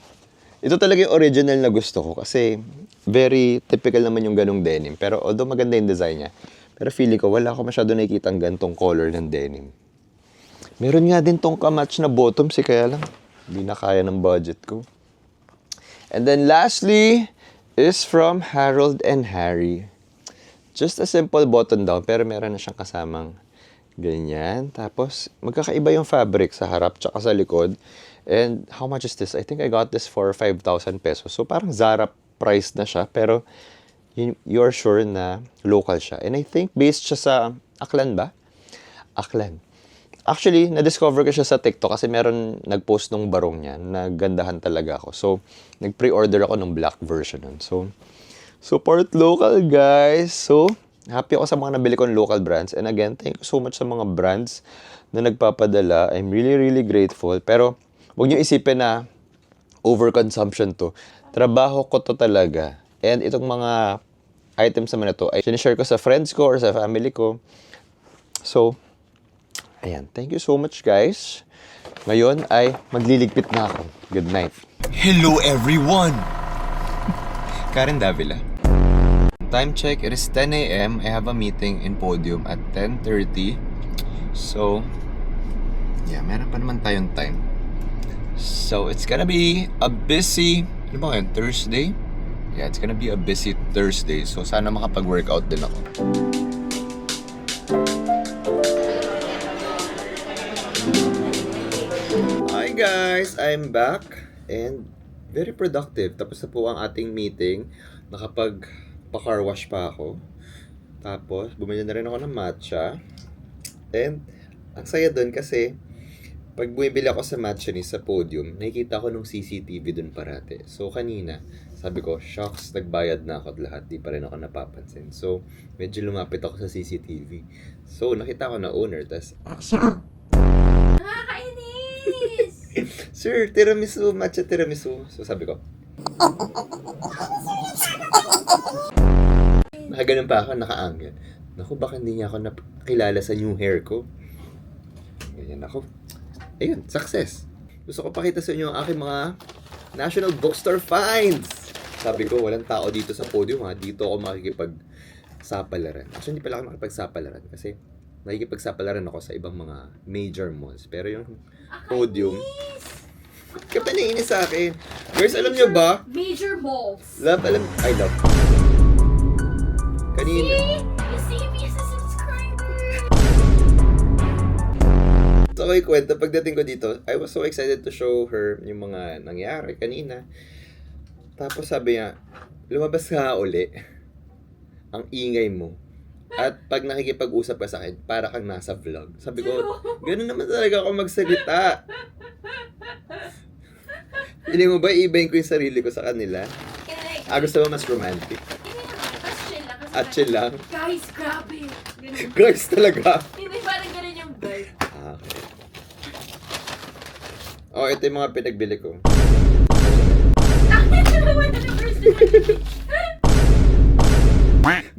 Ito talaga yung original na gusto ko kasi very typical naman yung ganong denim. Pero although maganda yung design niya, Pero feeling ko, wala ako masyado nakikita ang gantong color ng denim. Meron nga din tong kamatch na bottoms kaya lang, hindi na kaya ng budget ko. And then lastly, is from Harold and Harry. Just a simple button down, pero meron na siyang kasamang ganyan. Tapos, magkakaiba yung fabric sa harap tsaka sa likod. And how much is this? I think I got this for 5,000 pesos. So, parang Zara price na siya, pero you're sure na local siya. And I think based siya sa Aklan ba? Aklan. Actually, na-discover ko siya sa TikTok kasi meron nag-post nung barong niya. Nagandahan talaga ako. So, nag-pre-order ako ng black version nun. So, support local, guys. So, happy ako sa mga nabili kong local brands. And again, thank you so much sa mga brands na nagpapadala. I'm really, really grateful. Pero, huwag niyo isipin na overconsumption to. Trabaho ko to talaga. And itong mga items naman na to ay sinishare ko sa friends ko or sa family ko. So, ayan. Thank you so much, guys. Ngayon ay magliligpit na ako. Good night. Hello everyone! Karen Davila. Time check, it is 10 a.m. I have a meeting in Podium at 10:30. So, yeah, meron pa naman tayong time. So, it's gonna be a busy, ano ba ngayon, Thursday? Yeah, it's gonna be a busy Thursday. So, sana makapag-workout din ako. Hi guys! I'm back and very productive. Tapos na po ang ating meeting. Nakapag-car wash pa ako. Tapos, bumili na rin ako ng matcha. And, ang saya dun kasi pag bumibili ako sa matcha ni sa Podium, nakikita ko nung CCTV dun parate. So, kanina, sabi ko, shocks, nagbayad na ako at lahat. Di pa rin ako napapansin. So, medyo lumapit ako sa CCTV. So, nakita ko na owner. Tas, Nakakainis! Sir, tiramisu, matcha tiramisu. So, sabi ko, nakaganon pa ako, nakaangel. Naku, baka hindi niya ako nakilala sa new hair ko. Ganyan ako. Ayun, success. Gusto ko pakita sa inyo ang aking mga National Bookstore finds. Sabi ko, walang tao dito sa Podium ha. Dito ako makikipagsapalaran. Actually, hindi pala ako makikipagsapalaran kasi nakikipagsapalaran ako sa ibang mga major malls. Pero yung Podium, ka pa naiinis sa akin. Guys, alam nyo ba? Major balls. I love. Kanina. You see me as a subscriber. So, okay, kwento. Pagdating ko dito, I was so excited to show her yung mga nangyari kanina. Tapos sabi niya, lumabas ka uli. Ang ingay mo. At pag nakikipag-usap ka sa akin, para kang nasa vlog. Sabi ko, gano'n naman talaga ako magsalita. Hindi mo ba iibahin ko yung sarili ko sa kanila? Gusto mo mas romantic? At chill lang? Guys, grabe. Ganun. Guys, talaga? Hindi, parang ganun yung vibe. Okay. Oh, ito yung mga pinagbili ko.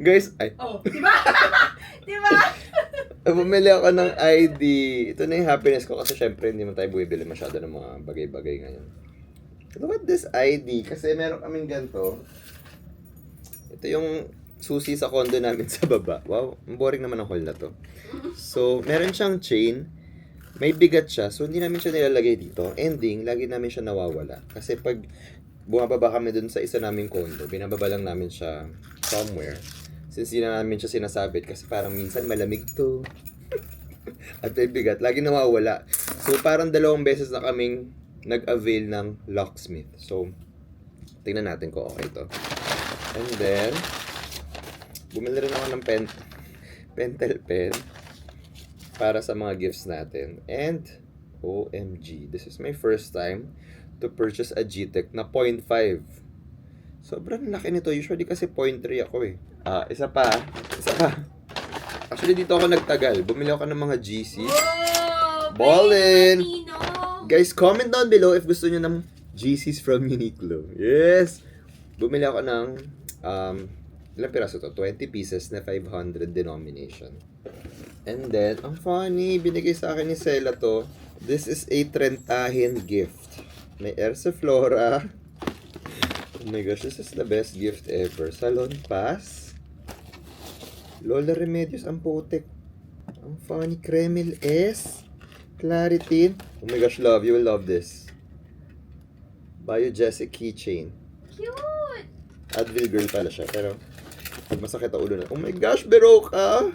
Guys, ay. Oh, diba? Diba? Bumili ako ng ID. Ito na yung happiness ko kasi syempre hindi man tayo bumibili masyado ng mga bagay-bagay ngayon. Look at this ID. Kasi meron kaming ganito. Ito yung susi sa condo namin sa baba. Wow, boring naman ang hall na to. So, meron siyang chain. May bigat siya. So, hindi namin siya nilalagay dito. Ending, lagi namin siya nawawala. Kasi pag bumababa kami dun sa isa naming condo, binababa lang namin siya somewhere. Since hindi na namin siya sinasabit kasi parang minsan malamig to. At may bigat. Lagi nawawala. So, parang 2 beses na kaming nag-avail ng locksmith. So, tingnan natin kung okay to. And then, bumili rin ako ng pentel pen para sa mga gifts natin. And, OMG, this is my first time to purchase a GTEC na 0.5. Sobrang laki nito. Usually kasi 0.3 ako eh. Isa pa. Actually, dito ako nagtagal. Bumili ako ng mga GCs. Ballin! Guys, comment down below if gusto nyo ng GCs from Uniqlo. Yes! Bumili ako ng, ilang piraso to? 20 pieces na 500 denomination. And then, ang funny, binigay sa akin ni Sela to. This is a Trentahin gift. May Ersa Flora. Oh my gosh, this is the best gift ever. Salon Pass. Lola Remedios ang putik. Ang funny. Kremil S. Claritin. Oh my gosh, love. You will love this. Biogesic keychain. Cute! Advil girl pala siya. Pero, pag masakit ang ulo na. Oh my gosh, biro ka!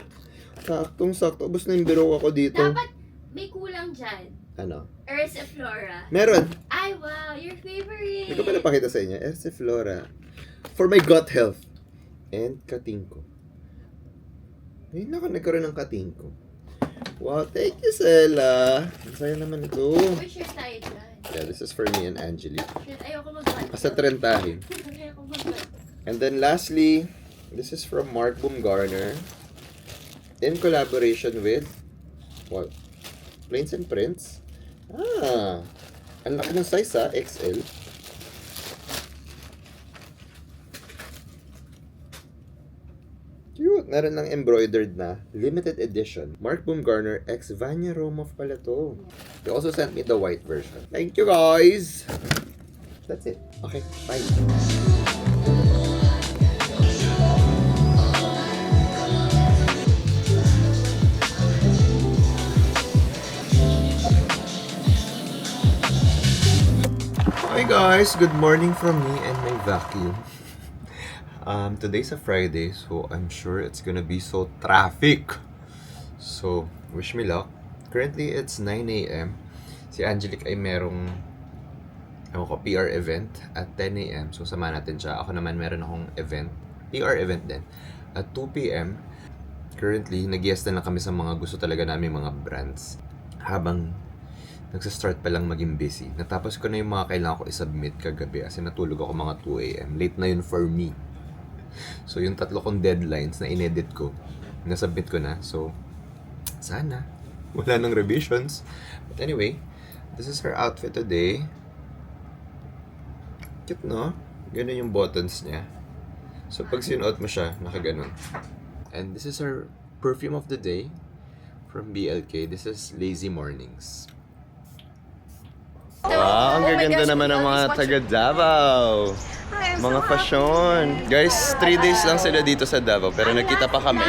Saktong-sakto. Ubus na yung biro ako dito. Dapat may kulang dyan. Ano? Ursiflora. Meron! Ay, wow! Your favorite! Hindi ko pala pakita sa inyo. Flora. For my gut health. And katingko. Ngayon ako nagkaroon ng katingko. Wow, thank you, Sela. Masaya naman ito. Which shirt tayo dyan? Yeah, this is for me and Angelique. Shit, ayoko mag-one. Basta trentahin. Ayoko mag-one. And then lastly, this is from Mark Baumgartner. In collaboration with what? Plains and Prints. Ang laki ng size XL. Cute! Meron lang embroidered na limited edition. Mark Baumgartner X Vanya Romov pala to. They also sent me the white version. Thank you guys! That's it. Okay, bye. Hi guys! Good morning from me and my vacuum. Today's a Friday, so I'm sure it's gonna be so traffic. So, wish me luck. Currently, it's 9 a.m. Si Angelique ay merong PR event at 10 a.m. So, sama natin siya. Ako naman meron akong event, PR event din, at 2 p.m. Currently, nag-yes na lang kami sa mga gusto talaga namin mga brands. Habang nagsa-start pa lang maging busy. Natapos ko na yung mga kailangan ko i-submit kagabi kasi natulog ako mga 2 a.m. Late na yun for me. So, yung 3 kong deadlines na inedit ko, nasubmit ko na. So, sana wala nang revisions. But anyway, this is her outfit today. Cute, no? Ganun yung buttons niya. So, pag sinuot mo siya, nakaganon. And this is her perfume of the day from BLK. This is Lazy Mornings. Wow, ang gaganda naman ng mga taga Davao. Mga fashion. Guys, 3 days lang sila dito sa Davao, pero nagkita pa kami.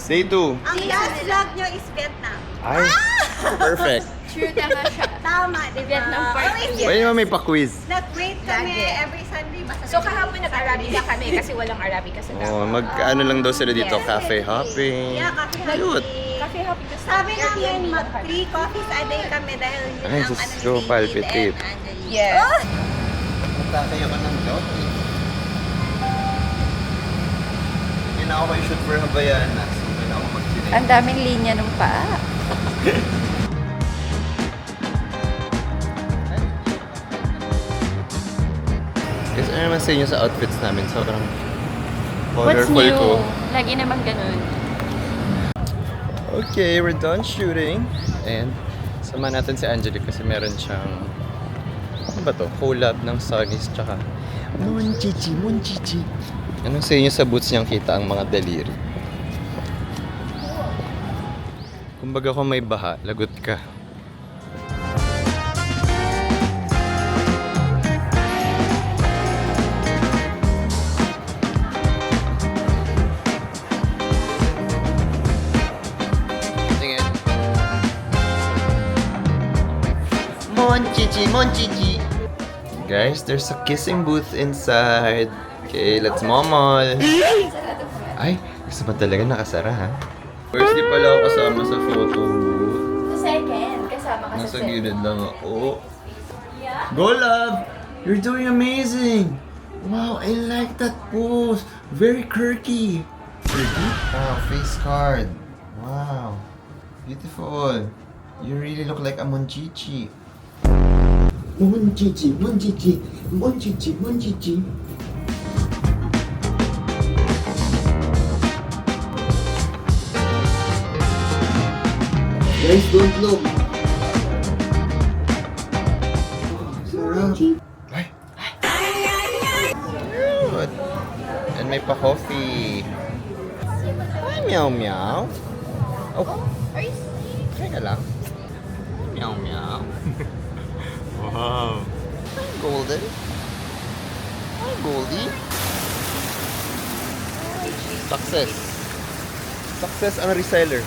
Day 2. Ang last vlog nyo is Vietnam. Ay, perfect. True tama siya. Tama, di ba? Vietnam part. Pwede naman may pa-quiz. Nag-great kami every Sunday. So kahapon nag-Arabica kami kasi walang Arabica sa Davao. Oh, mag-ano lang daw sila dito, cafe hopping. Yeah, cafe Cute. hopping. Cafe hopping kasi Sabi namin, mag-3 coffees a day kami dahil yun Ay, ang Diyos ano ko, ni David palpitate. and Angelique. Yes. Oh! Magtatay ako ng joke. Hindi na ako may shoot for Havaianas. Hindi na ako mag-sinay. Ang daming linya ng paa. Guys, ano naman sa inyo sa outfits namin? Sobrang What's colorful new? ko. Lagi naman ganun. Okay, we're done shooting. And sama natin si Angelique kasi meron siyang ano ba to? Collab ng Sunnies tsaka Monchichi. Anong sa inyo sa boots niyang kita ang mga daliri? Kumbaga kung may baha, lagot ka. Monchichi. Guys, there's a kissing booth inside. Okay, let's momol. Ay, gusto mo talaga nakasara, ha? First, di pala ako kasama sa photo booth. Second, kasama ka sa Nasa second. gilid lang ako. Go, love! You're doing amazing! Wow, I like that pose. Very quirky. Quirky? Wow, face card. Wow. Beautiful. You really look like a Monchichi. Monchichi. Guys, don't look. Sarap. Good. And may pa-coffee. Hi, meow meow. Oh. Teka lang. Meow meow. Wow. Hi, Golden. Hi, Goldie. Success. Success ang reseller.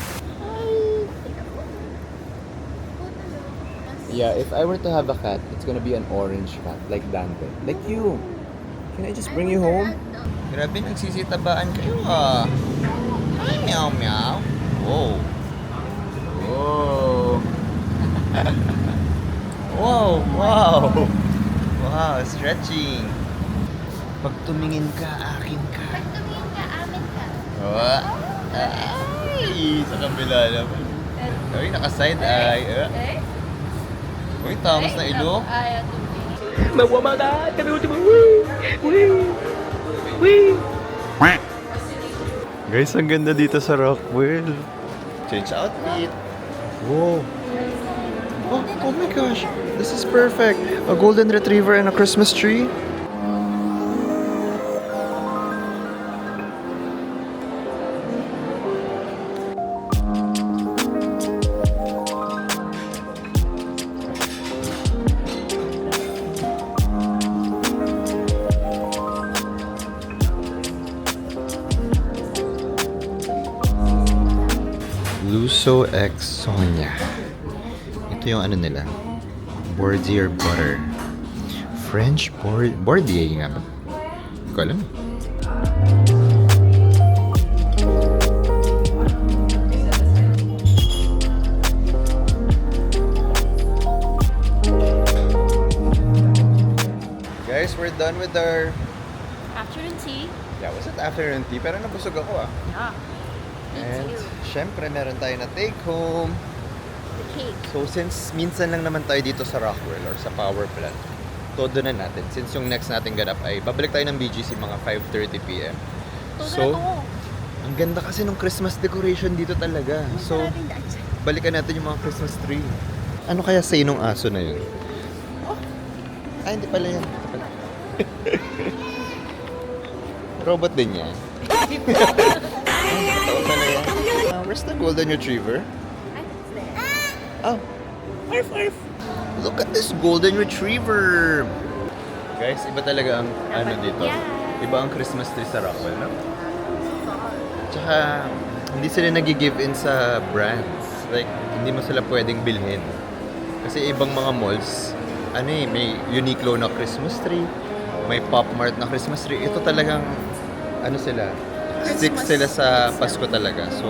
Yeah, if I were to have a cat, it's gonna be an orange cat, like Dante. Like you. Can I just bring you home? Grabe, nagsisitabaan kayo ah. Hi, meow meow. Whoa. Whoa. Wow, wow. Wow, stretching. Pag tumingin ka, akin ka. Pag tumingin ka, amin ka. Oh. Ay, sa kabila naman. Ay, naka-side eye. Uy, tamas na ilong. Ayaw tumingin. Guys, ang ganda dito sa Rockwell. Change outfit. Whoa. Oh my gosh. This is perfect. A golden retriever and a Christmas tree. Luso X Sonia. Ito yung ano nila. Bordier butter. French Bordier nga ba? Hindi ko alam. Guys, we're done with our... Afternoon tea. Yeah, was it afternoon tea? Pero nabusog ako ah. Yeah. And syempre meron tayo na take home. The cake. So since minsan lang naman tayo dito sa Rockwell or sa power plant, todo na natin. Since yung next natin ganap ay babalik tayo ng BGC mga 5:30 PM. So, ang ganda kasi ng Christmas decoration dito talaga. So, balikan natin yung mga Christmas tree. Ano kaya say nung aso na yun? Ay, hindi pala yan. Robot din yan. Where's the golden retriever? Oh. Arf, arf. Look at this golden retriever. Guys, iba talaga ang ano dito. Iba ang Christmas tree sa Rockwell, no? Tsaka, hindi sila nag-give in sa brands. Like, hindi mo sila pwedeng bilhin. Kasi ibang mga malls, may Uniqlo na Christmas tree, may Pop Mart na Christmas tree. Ito talagang, sila, stick sila sa Pasko talaga. So,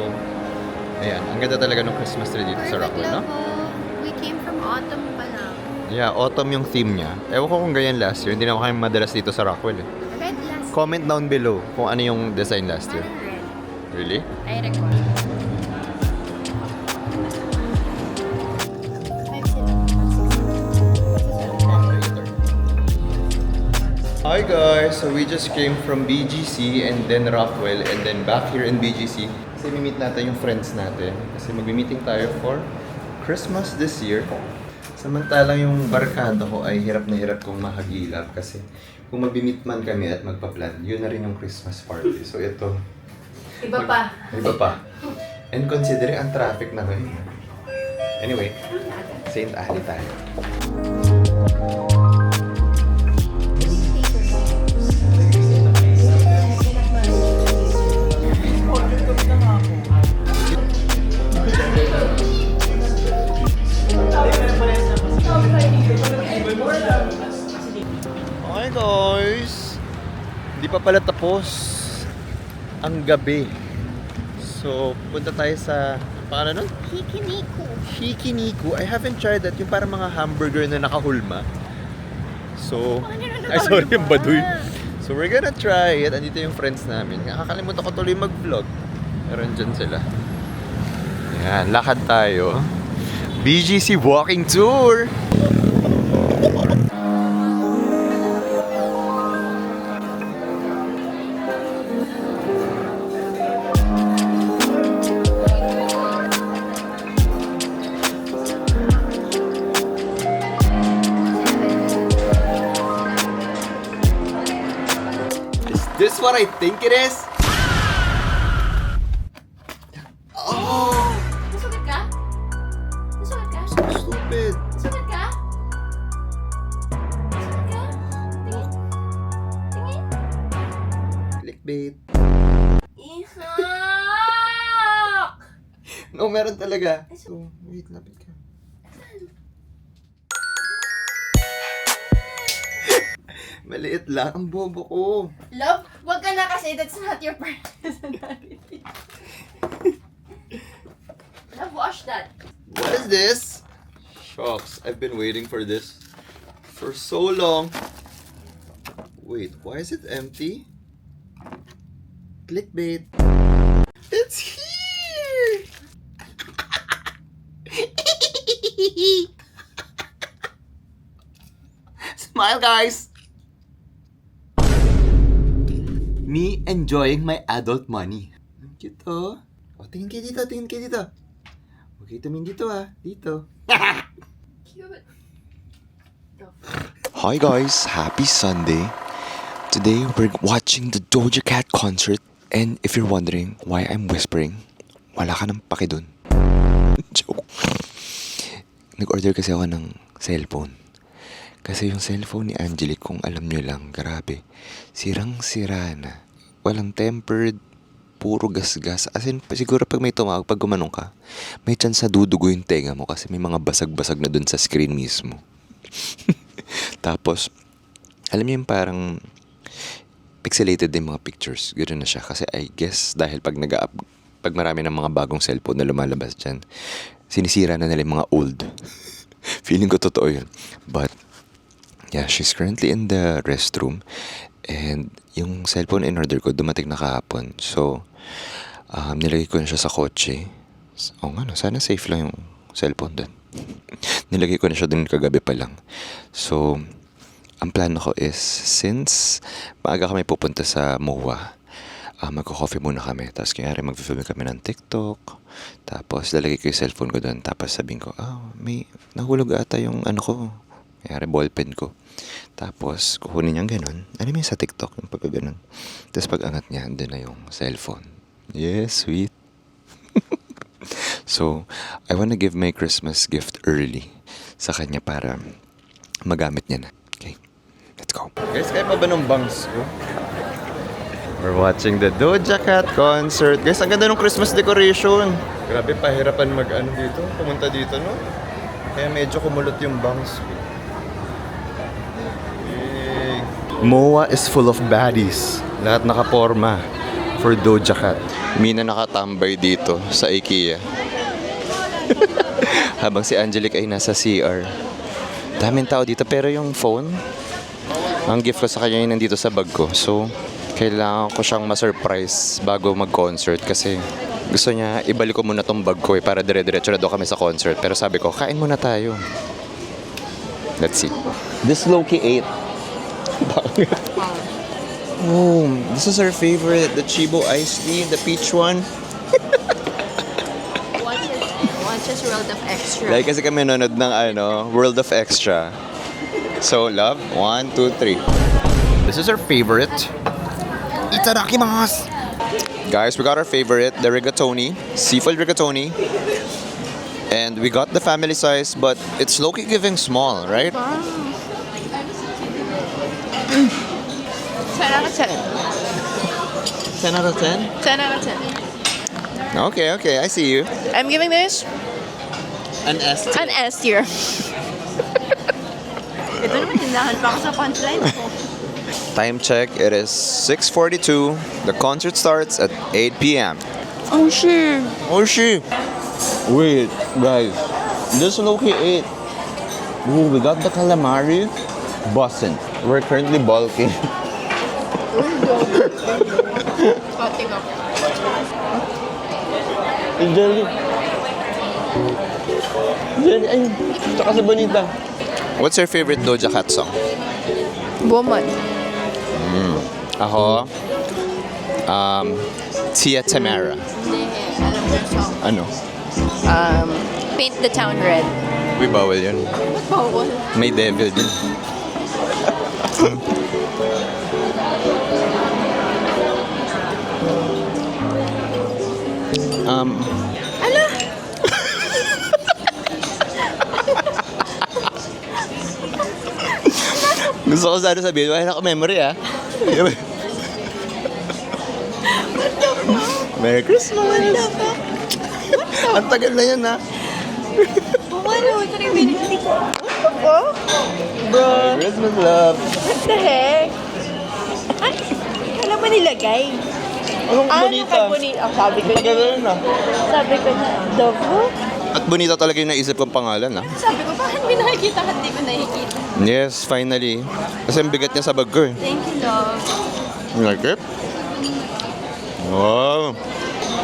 ayan, ang ganda talaga ng Christmas tree dito sa Rockwell, no? We came from autumn pa lang. Yeah, autumn yung theme niya. Ewan ko kung ganyan last year. Hindi na ako kami madalas dito sa Rockwell eh. Red last. Comment down below kung ano yung design last year. Red. Really? I record. Hi guys! So we just came from BGC and then Rockwell and then back here in BGC. Kasi mi-meet natin yung friends natin. Kasi mag-meeting tayo for Christmas this year. Samantalang yung barkada ko ay hirap na hirap kong mahagilap kasi kung mag-meet man kami at magpa-plan, yun na rin yung Christmas party. So ito. Iba pa. Iba pa. And considering ang traffic na ngayon. Anyway, St. Ali tayo. Okay guys, hindi pa pala tapos ang gabi. So, punta tayo sa, paano nun? Hikiniku. Hikiniku. I haven't tried that. Yung parang mga hamburger na nakahulma. So, ay sorry, yung baduy. So, we're gonna try it. Andito yung friends namin. Nakakalimutan ko tuloy mag-vlog. Pero andyan sila. Ayan, lakad tayo. BGC walking tour! This what I think it is? Oh! Nasugat ka? Nasugat ka? So stupid. Nasugat ka? Nasugat ka? Tingin. Tingin. Clickbait. Isa! No, meron talaga. So, wait, lapit ka. Maliit lang. Ang bobo ko. Love, wag ka na kasi that's not your personality. Love, wash that. What is this? Shucks, I've been waiting for this for so long. Wait, why is it empty? Clickbait. It's here! Smile, guys! Me enjoying my adult money. Ang cute, oh. O, tingin kayo dito, tingin kayo dito. Huwag kayo tumingin dito, ah. Dito. Cute. Hi guys, happy Sunday. Today we're watching the Doja Cat concert. And if you're wondering why I'm whispering, wala ka nang paki dun. Joke. Nag-order kasi ako ng cellphone. Kasi yung cellphone ni Angelique, kung alam nyo lang, grabe. Sirang-sira na. Walang tempered, puro gas-gas. As in, siguro pag may tumawag, pag gumanong ka, may chance na dudugo yung tenga mo kasi may mga basag-basag na dun sa screen mismo. Tapos, alam niyo yung parang pixelated din mga pictures. Ganoon na siya. Kasi I guess, dahil pag pag marami ng mga bagong cellphone na lumalabas dyan, sinisira na nila yung mga old. Feeling ko totoo yun. But, yeah, she's currently in the restroom. And yung cellphone in order ko, dumating na kahapon. So, nilagay ko na siya sa kotse. Oo nga, no, sana safe lang yung cellphone doon. Nilagay ko na siya doon kagabi pa lang. So, ang plano ko is, since maaga kami pupunta sa MOA, magko-coffee muna kami. Tapos kanyari mag-film kami ng TikTok. Tapos lalagay ko yung cellphone ko doon. Tapos sabihin ko, may nahulog ata yung ano ko. Kanyari ballpen ko. Tapos kukunin niyang ganun. Alam mo yung sa TikTok, yung pagka ganun. Tapos pag angat niya, andun na yung cellphone. Yes, sweet. So, I wanna give my Christmas gift early sa kanya para magamit niya na. Okay, let's go. Guys, kaya pa ba ng bangs ko? We're watching the Doja Cat concert. Guys, ang ganda ng Christmas decoration. Grabe, pahirapan dito. Pumunta dito, no? Kaya medyo kumulot yung bangs ko. Yay. MOA is full of baddies. Lahat nakaporma for Doja Cat. Mina nakatambay dito sa IKEA. Habang si Angelique ay nasa CR. Daming tao dito pero yung phone, ang gift ko sa kanya yun nandito sa bag ko. So, kailangan ko siyang ma-surprise bago mag-concert kasi gusto niya ibalik ko muna tong bag ko para dire-diretso na doon kami sa concert. Pero sabi ko, kain muna tayo. Let's see. This low-key ate. Oh, this is our favorite, the Chibo iced tea, the peach one. Watch his World of Extra. Like kasi kami nanonood ng World of Extra. So, love, 1, 2, 3. This is our favorite. Itadakimasu! Guys, we got our favorite, the rigatoni, seafood rigatoni. And we got the family size, but it's low-key giving small, right? 10 out of 10. 10 out of 10? 10 out of 10. Okay, I see you. I'm giving this An S. an S tier. Ito naman, hindahan pa ako sa punchline ko. Time check, it is 6:42. The concert starts at 8 p.m. Oh, shit. Oh, shit. Wait, guys. This low-key ate. Ooh, we got the calamari. Bussin'. We're currently bulking. Cutting up. Jelly. Jelly, ayun. Tsaka sa Bonita. What's your favorite Doja Cat song? Woman. Ako, Tia Tamara. Hindi, alam mo yung song. Ano? Paint the Town Red. Uy, bawal yun. Ba't bawal? May devil din. Ala! Gusto ko sana sabihin, wala ako memory Merry Christmas! Ang tagal na yan, ha? Ano? Ito rin binili ko. Ano po? Merry Christmas, love. What the heck? Ay, kala mo nilagay? Anong Ano bonita? kay bonita? Oh, sabi ko Tagal na yun, ha? Sabi ko na, Dovo? At bonita talaga yung naisip kong pangalan, ah. Sabi ko, bakit may nakikita ka? Hindi ko nakikita. Yes, finally. Kasi ang bigat niya sa bag ko, eh. Thank you, love. You like it? Wow.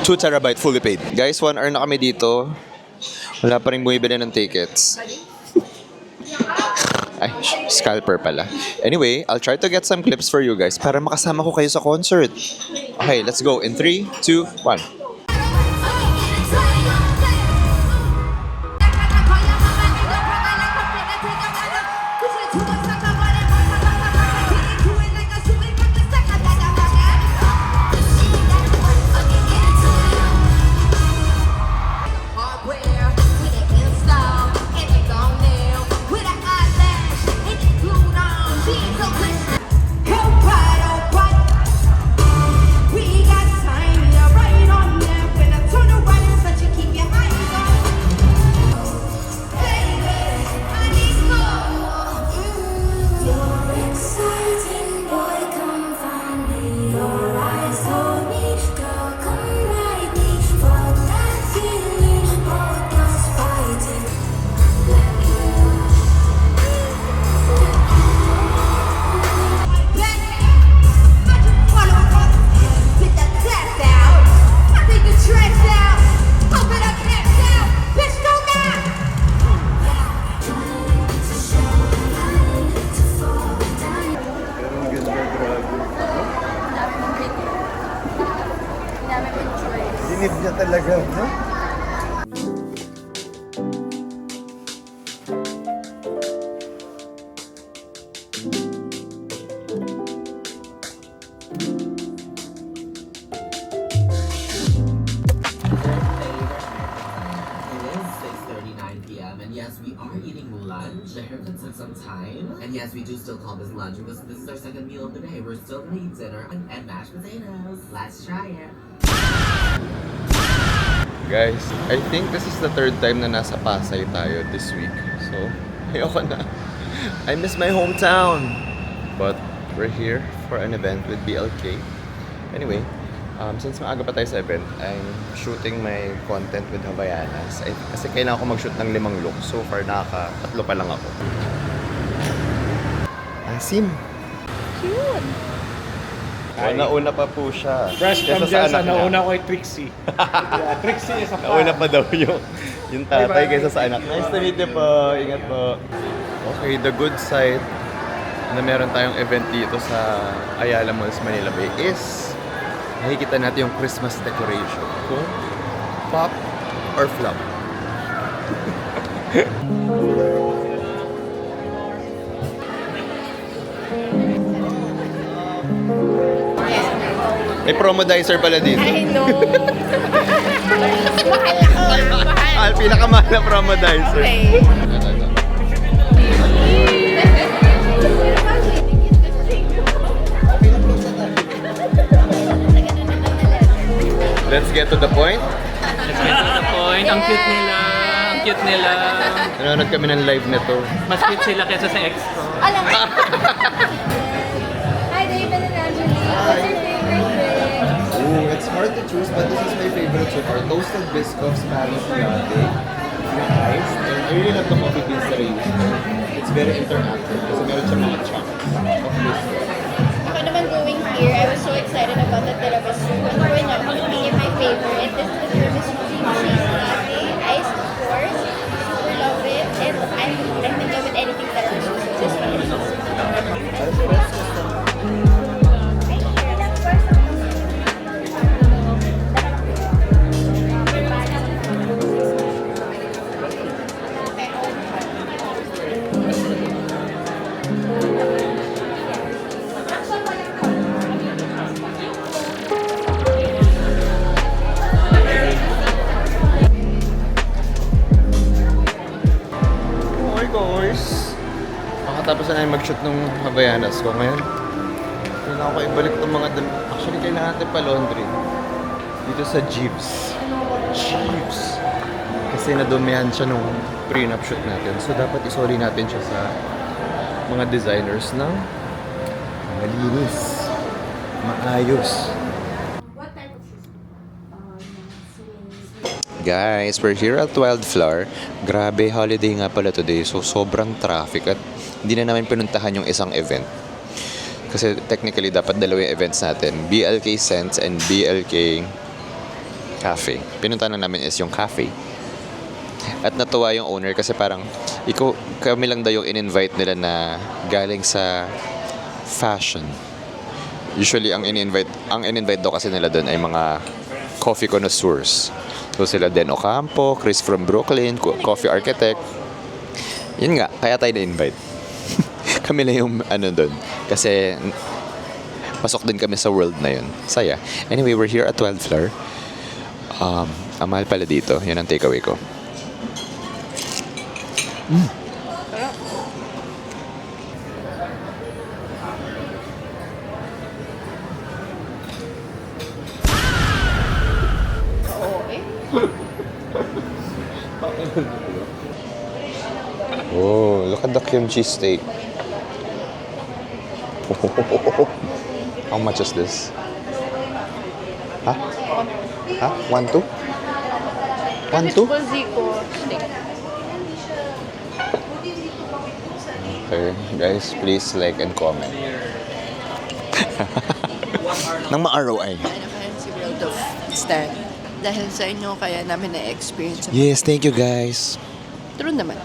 2 terabyte fully paid. Guys, 1 hour na kami dito. Wala pa rin bumibili ng tickets. Ay, scalper pala. Anyway, I'll try to get some clips for you guys para makasama ko kayo sa concert. Okay, let's go. In 3, 2, 1. Dinib niya talaga, no? p.m. and yes, we are eating lunch. The haircut took some time, and yes, we do still call this lunch because this is our second meal of the day. We're still gonna eat dinner and mashed potatoes. Let's try it. Guys, I think this is the 3rd time na nasa Pasay tayo this week. So, ayoko na. I miss my hometown. But we're here for an event with BLK. Anyway, since maaga pa tayo sa event, I'm shooting my content with Havaianas. Kasi kailangan ko mag-shoot ng 5 looks. So far, nakaka-3 pa lang ako. Asim! Cute! Nauna pa po siya. Fresh Kesa from dyan sa niya. nauna ko ay Trixie. Yeah, Trixie is a fan. Nauna pa daw yung tatay kaysa sa anak. Nice to meet you po. Ingat po. Okay, the good side na meron tayong event dito sa Ayala Malls, Manila Bay is nakikita natin yung Christmas decoration. Kung pop or flop. May promodizer pala dito. I know. Mahal ako. Mahal. Pinakamahal na promodizer. Okay. Let's get to the point. Let's get to the point. Ang cute nila. Ang cute nila. Nanonood kami ng live nito. Mas cute sila kaysa sa ex ko. Alam mo. Hi, David and Angelique. What's your favorite drink? Ooh, it's hard to choose, but this is my favorite so far. Toasted Biscoff Spanish latte. Nice. And I really love the coffee beans that I use. It's very interactive kasi meron siya mga chunks of biscuit. Ako naman going here, I was so excited about the tiramisu. Ano ba yun? Ako became my favorite. This is the tiramisu cream cheese latte. Ice, of course. Super love it. And I can go with anything tiramisu. So this one is super. Okay guys. Makatapos na namin mag-shoot ng Havaianas ko ngayon. Kailangan ko ibalik itong mga Actually, kailangan natin pa laundry. Dito sa Jeeves. Jeeves. Kasi nadumihan siya nung prenup shoot natin. So, dapat isoli natin siya sa mga designers na malinis, maayos. Guys, we're here at Wildflower. Grabe, holiday nga pala today. So, sobrang traffic at hindi na namin pinuntahan yung isang event. Kasi technically, dapat dalawang events natin. BLK Scents and BLK Cafe. Pinuntahan na namin is yung cafe. At natuwa yung owner kasi parang kami lang daw yung in-invite nila na galing sa fashion. Usually, ang in-invite daw kasi nila doon ay mga coffee connoisseurs. So sila Den Ocampo, Chris from Brooklyn, coffee architect. Yun nga, kaya tayo na-invite. Kami lang yung doon. Kasi pasok din kami sa world na yun. Saya. Anyway, we're here at Wildflower. Ang mahal pala dito. Yun ang takeaway ko. Oh, look at the kimchi steak. How much is this? Huh? 1, 2? 1, 2? Okay, guys, please like and comment. Nang ma-ROI. Si World of Stan. Dahil sa inyo, kaya namin na-experience. Yes, thank you guys. True naman.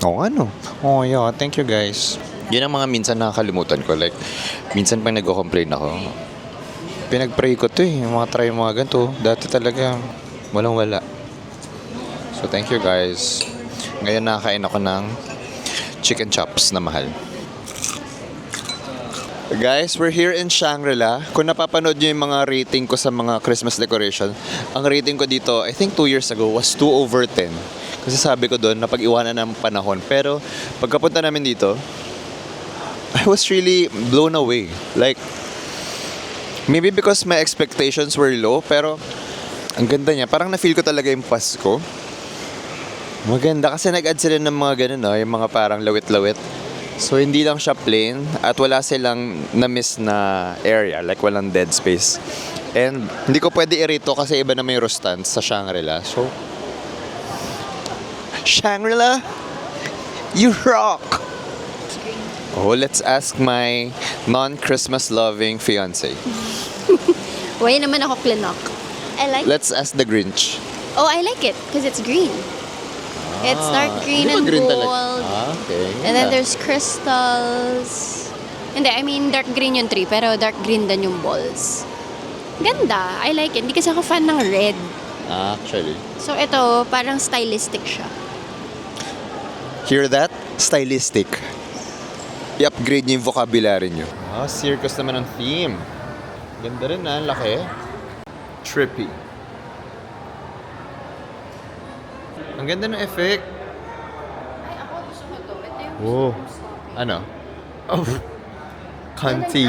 Oh, ano? Oh, yeah, thank you guys. Yun ang mga minsan nakakalimutan ko. Like, minsan pag nag-complain ako, pinag-pray ko to eh. Yung mga try mga ganito. Dati talaga, walang-wala. So, thank you guys. Ngayon nakakain ako ng chicken chops na mahal. Guys, we're here in Shangri-La. Kung napapanood nyo yung mga rating ko sa mga Christmas decoration, ang rating ko dito, I think 2 years ago, was 2/10. Kasi sabi ko doon, napag-iwanan ng panahon. Pero, pagkapunta namin dito, I was really blown away. Like, maybe because my expectations were low, pero ang ganda niya. Parang na-feel ko talaga yung Pasko. Maganda kasi nag-add sila ng mga ganun, no? Yung mga parang lawit-lawit. So, hindi lang siya plain at wala silang na-miss na area. Like, walang dead space. And, hindi ko pwede irito kasi iba na may restaurant sa Shangri-La. So, Shangri-La, you rock! Oh, let's ask my non-Christmas loving fiancé. Why naman ako klinok? I like Let's ask the Grinch. Oh, I like it because it's green. It's dark green and green gold. Okay. And then there's crystals. Hindi, I mean dark green yung tree, pero dark green din yung balls. Ganda. I like it. Hindi kasi ako fan ng red. Actually. So ito, parang stylistic siya. Hear that? Stylistic. I-upgrade niyo yung vocabulary niyo. Circus naman ang theme. Ganda rin na, laki. Trippy. Ang ganda ng effect. Ay, ako gusto ko to. Ito yung Oh. Ano? Oh. Kanti.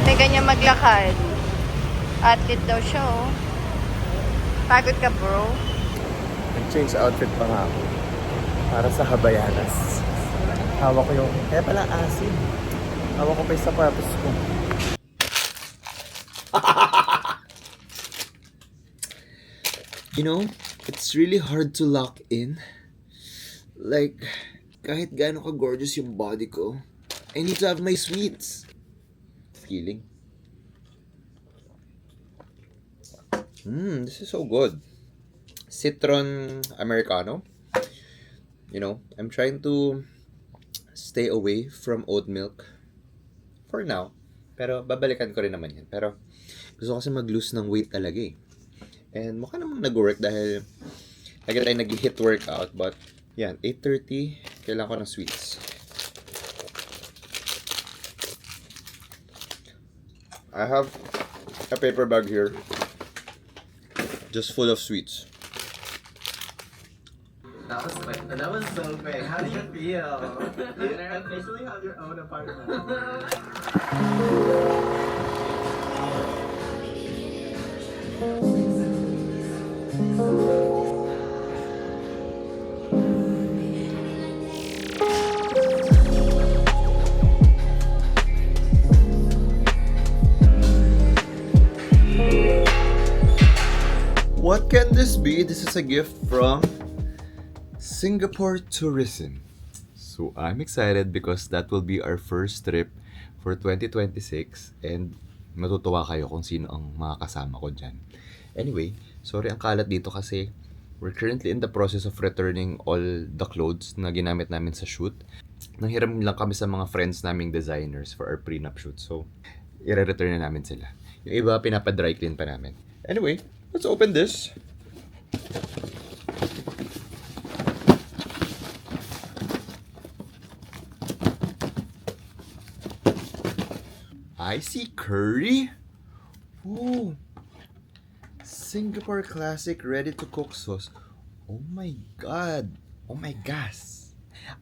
May ganyan maglakad. Athlete daw siya, oh. Pagod ka, bro. Nag-change outfit pa nga ako. Para sa Habayanas. Hawak ko yung... Kaya pala acid. Hawak ko pa yung sapatos ko. You know, it's really hard to lock in. Like, kahit gaano ka-gorgeous yung body ko, I need to have my sweets. Feeling. This is so good. Citron Americano. You know, I'm trying to stay away from oat milk for now. Pero babalikan ko rin naman yan. Pero gusto ko kasi mag-lose ng weight talaga eh. And mukha namang nag-work dahil lagi tayo nag-hit workout. But yan, 8:30, kailangan ko ng sweets. I have a paper bag here. Just full of sweets. That was quick. That was so great. How do you feel? You officially have your own apartment. What can this be? This is a gift from Singapore Tourism. So I'm excited because that will be our first trip for 2026 and matutuwa kayo kung sino ang mga kasama ko dyan. Anyway, sorry ang kalat dito kasi we're currently in the process of returning all the clothes na ginamit namin sa shoot. Nanghiram lang kami sa mga friends naming designers for our prenup shoot. So, i-return na namin sila. Yung iba, pinapa-dry clean pa namin. Anyway, let's open this. I see curry. Ooh. Singapore classic ready-to-cook sauce. Oh my god. Oh my gosh.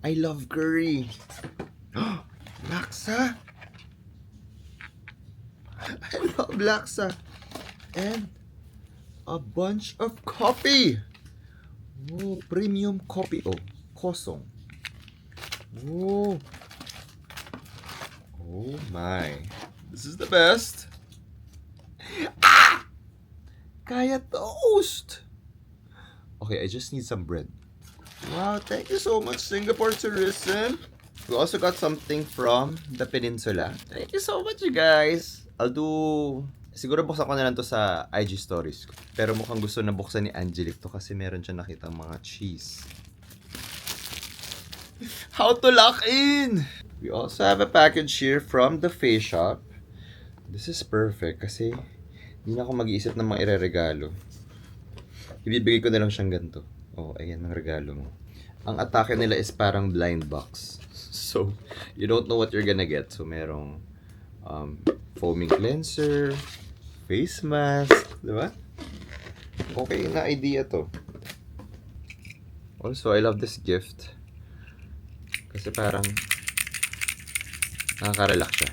I love curry. Laksa. I love laksa. And a bunch of coffee. Oh, premium coffee. Oh, kosong. Oh. Oh my. This is the best. Ah! Kaya toast. Okay, I just need some bread. Wow, thank you so much, Singapore Tourism. We also got something from the Peninsula. Thank you so much, you guys. Siguro buksan ko na lang to sa IG stories. Pero mukhang gusto na buksan ni Angelique to kasi meron siya nakitang mga cheese. How to lock in! We also have a package here from the Face Shop. This is perfect kasi hindi na ako mag-iisip ng mga ireregalo. Ibibigay ko na lang siyang ganito. Oh, ayan ang regalo mo. Ang atake nila is parang blind box. So, you don't know what you're gonna get. So, merong foaming cleanser, face mask, di ba? Okay na idea to. Also, I love this gift. Kasi parang nakaka-relax siya.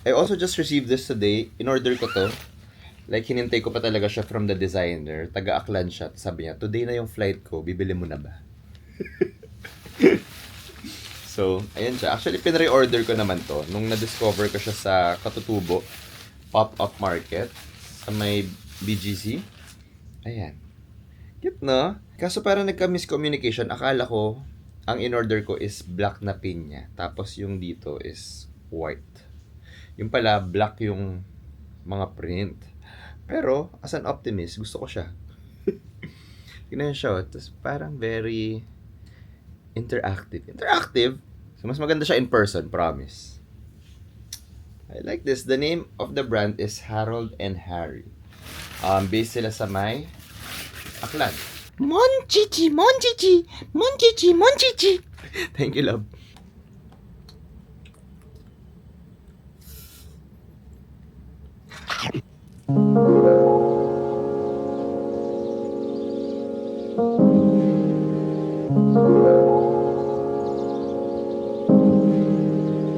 I also just received this today. In-order ko to. Like, hinintay ko pa talaga siya from the designer. Taga-Aklan siya. Sabi niya, today na yung flight ko. Bibili mo na ba? So, ayan siya. Actually, pinre-order ko naman to. Nung na-discover ko siya sa Katutubo Pop-Up Market sa may BGC. Ayan. Cute, no? Kaso parang nagka-miscommunication. Akala ko, ang in-order ko is black na pinya. Tapos yung dito is white. Yung pala, black yung mga print. Pero, as an optimist, gusto ko siya. Tignan siya. Tapos parang very interactive. Interactive? So, mas maganda siya in person, promise. I like this. The name of the brand is Harold and Harry. Based sila sa may Aklan. Monchichi, Monchichi, Monchichi, Monchichi. Thank you, love.